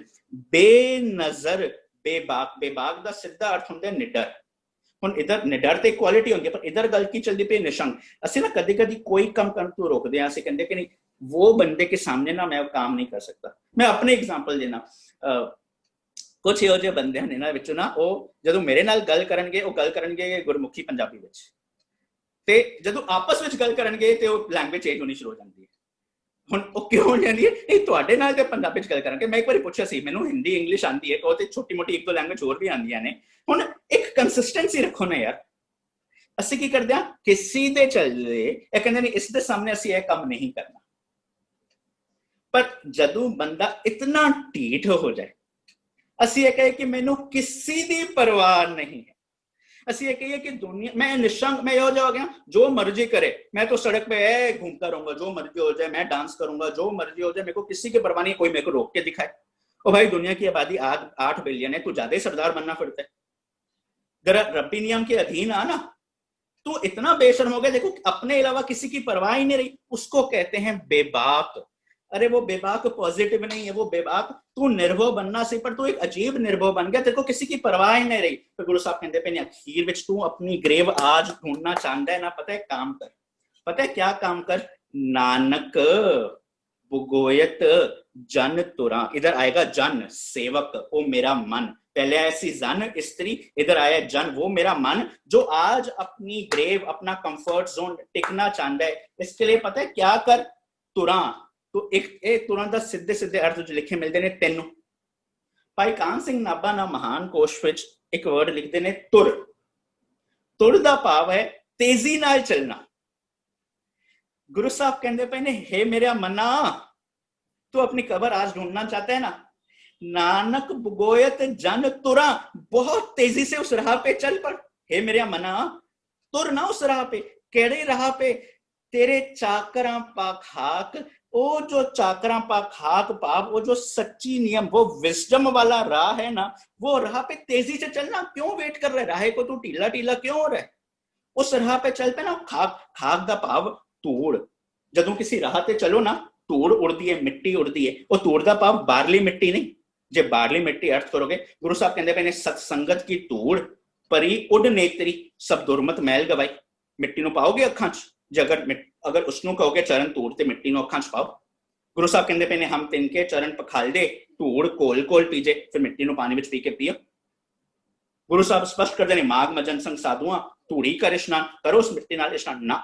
बेनजर बेबाक। बेबाक दा सीधा अर्थ हुंदा है निडर। हुण इधर निडर ते क्वालिटी होंदी है, पर इधर गल की चलदी पे निशंग। ਅਸੀਂ ना कदी कदी कोई काम करन तो रोकदे हैं, ਅਸੀਂ कहंदे कि नहीं वो बंदे के सामने ना मैं काम नहीं कर सकता। मैं अपने एग्जांपल देना, कुछ ਇਹੋ ਜਿਹੇ ਬੰਦੇ ਹਨ ਇਹਨਾਂ ਵਿੱਚੋਂ ਨਾ, ਉਹ ਜਦੋਂ ਮੇਰੇ ਨਾਲ ਗੱਲ ਕਰਨਗੇ ਉਹ ਗੱਲ ਕਰਨਗੇ ਗੁਰਮੁਖੀ ਪੰਜਾਬੀ ਵਿੱਚ, ਤੇ ਜਦੋਂ ਆਪਸ ਵਿੱਚ ਗੱਲ ਕਰਨਗੇ ਤੇ ਉਹ ਲੈਂਗੁਏਜ ਚੇਂਜ ਹੋਣੀ ਸ਼ੁਰੂ ਹੋ ਜਾਂਦੀ ਹੈ। ਹੁਣ ਉਹ ਕਿਉਂ ਹੋ ਜਾਂਦੀ ਹੈ? ਇਹ ਤੁਹਾਡੇ ਨਾਲ ਤੇ ਪੰਜਾਬੀ ਚ ਗੱਲ ਕਰਾਂਗੇ। ਮੈਂ ਇੱਕ ਵਾਰੀ ਪੁੱਛਿਆ ਸੀ, ਮੈਨੂੰ ਹਿੰਦੀ ਇੰਗਲਿਸ਼ ਆਂਦੀ ਹੈ, ਉਹ ਤੇ ਛੋਟੀ ਮੋਟੀ ਇੱਕ ਦੋ ਲੈਂਗੁਏਜ ਹੋਰ ਵੀ ਆਂਦੀਆਂ ਨੇ। ਹੁਣ ਇੱਕ ਕੰਸਿਸਟੈਂਸੀ ਰੱਖੋ ਨਾ ਯਾਰ। ਅਸੀਂ ਕੀ ਕਰਦੇ ਹਾਂ, ਕਿਸੇ ਦੇ ਚੱਲਦੇ ਇਹ ਕਹਿੰਦੇ ਨੇ ਇਸ ਦੇ ਸਾਹਮਣੇ ਅਸੀਂ ਇਹ ਕੰਮ ਨਹੀਂ ਕਰਨਾ। ਪਰ ਜਦੋਂ ਬੰਦਾ ਇਤਨਾ ਢੀਠ ਹੋ ਜਾਏ, ਅਸੀਂ ਇਹ ਕਹੇ ਕਿ ਮੈਨੂੰ ਕਿਸੇ ਦੀ ਪਰਵਾਹ ਨਹੀਂ ਹੈ, ਅਸੀਂ ਇਹ कहिए कि दुनिया मैं निशंक, मैं हो जाओ गया जो मर्जी करे, मैं तो सड़क पे घूमता रहूंगा, जो मर्जी हो जाए, मैं डांस करूंगा, जो मर्जी हो जाए, मेरे को किसी की परवाह नहीं, कोई मेरे को रोक के दिखाए। ओ भाई दुनिया की आबादी 8 बिलियन है, तू ज्यादा सरदार बनना पड़ता है। जरा रब्बी नियम के अधीन आना। तू इतना बेशर्म हो गया, देखो अपने अलावा किसी की परवाह ही नहीं रही, उसको कहते हैं बेबाक। अरे वो बेबाक पॉजिटिव नहीं है, वो बेबाक तू निर्भव बनना सी, पर तू एक अजीब निर्भव बन गया, तेरे को किसी की परवाह ही नहीं रही। तो गुरु साहब कहते पे अखीर विच तू अपनी ग्रेव आज ढूंढना चाहता है ना, पता है काम कर, पता है क्या काम कर? नानक बुगोयत जन तुरा, इधर आएगा जन सेवक, वो मेरा मन। पहले ऐसी जन स्त्री, इधर आया जन, वो मेरा मन जो आज अपनी ग्रेव, अपना कंफर्ट जोन टिकना चाहता है। इसके लिए पता है क्या कर? तुरा। तो एक तुरंत दा सीधे सीधे अर्थ जो लिखे मिलते ने तेनों। भाई कान सिंह नाभा ना महान कोश विच एक वर्ड लिखते ने तुर। तुर दा भाव है तेजी नाल चलना। गुरु साहब कहते पे ने हे मेरा मना, तू अपनी कबर आज ढूंढना चाहता है ना, नानक बुगोयत जन तुरा, बहुत तेजी से उस राह पे चल पड़। हे मेरा मना, तुर ना उस राह पे। केड़े राह पे? तेरे चाकरा पाखाक, वो जो चाकरा पाखाक पाप, वो जो सच्ची नियम, वो विजडम वाला राह है ना, वो राह पे तेजी से चलना। क्यों वेट कर रहा है? राह को तू ढीला ढीला क्यों हो रहा है? उस राह पे चल पे ना। खाक, खाक दा भाव धूड़। जदों किसी राह ते चलो ना, धूड़ उड़दी है, मिट्टी उड़दी है। वो धूड़ दा भाव बाहरली मिट्टी नहीं। जे बाहरली मिट्टी अर्थ करोगे, गुरु साहब कहते पे ने सत्संगत की धूड़ परी उड़ नेतरी, सब दुरमत मैल गवाई। मिट्टी नु पाओगे अखां च, जे अगर उसनों कहोगे चरण धूड़ ते मिट्टी नु अखां च पाओ। गुरु साहब कहते पे ने हम तिनके चरण पखाल दे, धूड़ कोल कोल पीजे, फिर मिट्टी नु पानी विच पी के पियो। गुरु साहब स्पष्ट करते ने माग मजन संग साधुआ, धूड़ी कर स्नान करो, उस मिट्टी नाल स्नान ना।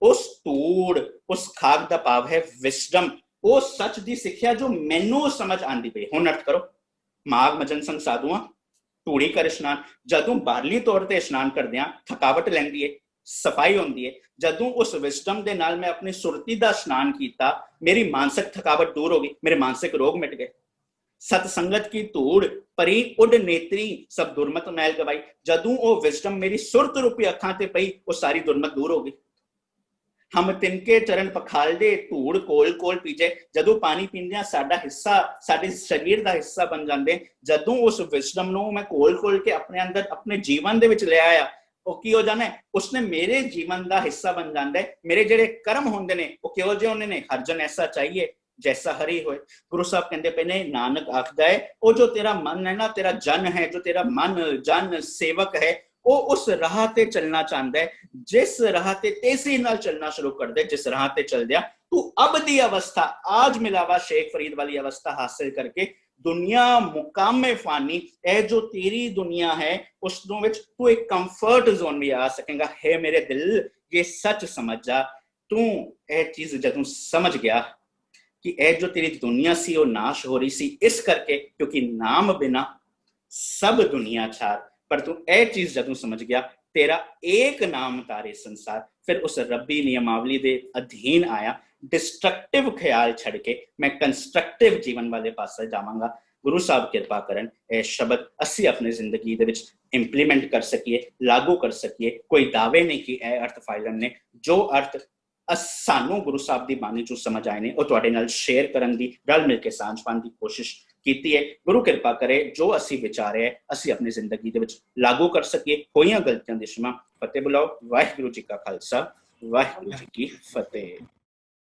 उस धूड़ उस खाक का भाव है विजडम, वो सच की सिक्ख्या जो मैनू समझ आती पई। हुण अर्थ करो, माघ मजन संग साधुआ धूड़ी कर इशनान, जदों बाहरली तौर पर इशनान करदे हां थकावट लैंदी है, सफाई होंदी है। जदों उस विजडम के नाल मैं अपनी सुरती का स्नान किया, मेरी मानसिक थकावट दूर हो गई, मेरे मानसिक रोग मिट गए। सतसंगत की धूड़ परी उड नेत्री सब दुर्मत मैल गवाई, जदों वो विजडम मेरी सुरत रूपी अखां ते पई, वो सारी दुर्मत दूर हो गई। हम तिनके चरण पखालदे धूड़ कोल कोल पीजे, जदों पानी पींदे साडा हिस्सा साडे शरीर का हिस्सा बन जाते। जदों उस विजडम नूं मैं कोल कोल के अपने अंदर अपने जीवन दे विच ले आया, वो की हो जाना है, उसने मेरे जीवन का हिस्सा बन जाता है। मेरे जेडे कर्म होंदे ने वो किहो जिहे होंदे ने, हर जन ऐसा चाहिए जैसा हरि होए। गुरु साहब कहते पे ने, नानक आखदा है वो जो तेरा मन है ना, तेरा जन है, जो तेरा मन जन सेवक है, वो उस राह ते चलना चाहता है जिस राह ते तेजी नाल चलना शुरू कर दे, जिस राह ते चल दिया तू अब दी अवस्था आज मिलावा शेख फरीद वाली अवस्था हासिल करके दुनिया मुकामे फानी ए जो तेरी दुनिया है उस विच तू एक कंफर्ट जोन में आ सकेगा। है मेरे दिल ये सच समझ जा, तू ए चीज जदों समझ गया कि ए जो तेरी दुनिया सी वो नाश हो रही सी इस करके क्योंकि नाम बिना सब दुनिया छार, पर तू ए चीज जदों समझ गया तेरा एक नाम तारे संसार, फिर उस रब्बी नियमावली दे अधीन आया। डिस्ट्रक्टिव ख्याल छड़ के मैं कंस्ट्रक्टिव जीवन वाले पासे जावांगा। गुरु साहब कृपा करन ए शब्द असी अपनी जिंदगी दे विच इंप्लीमेंट कर सकिए, लागू कर सकिए। कोई दावे नहीं कि ए अर्थ फाइलन ने, जो अर्थ सानू गुरु साहब की बाणी चों समझ आए ने, वो तुहाडे नाल शेयर करन दी, रल मिल के सांझ पाउण दी कोशिश कीती है। गुरु कृपा करे जो असी विचारे है असी अपनी जिंदगी दे विच लागू कर सकिए। होईयां गलतियां दी क्षमा। फतेह बुलाओ। वाहिगुरू जी का खालसा, वाहिगुरू जी की फतेह।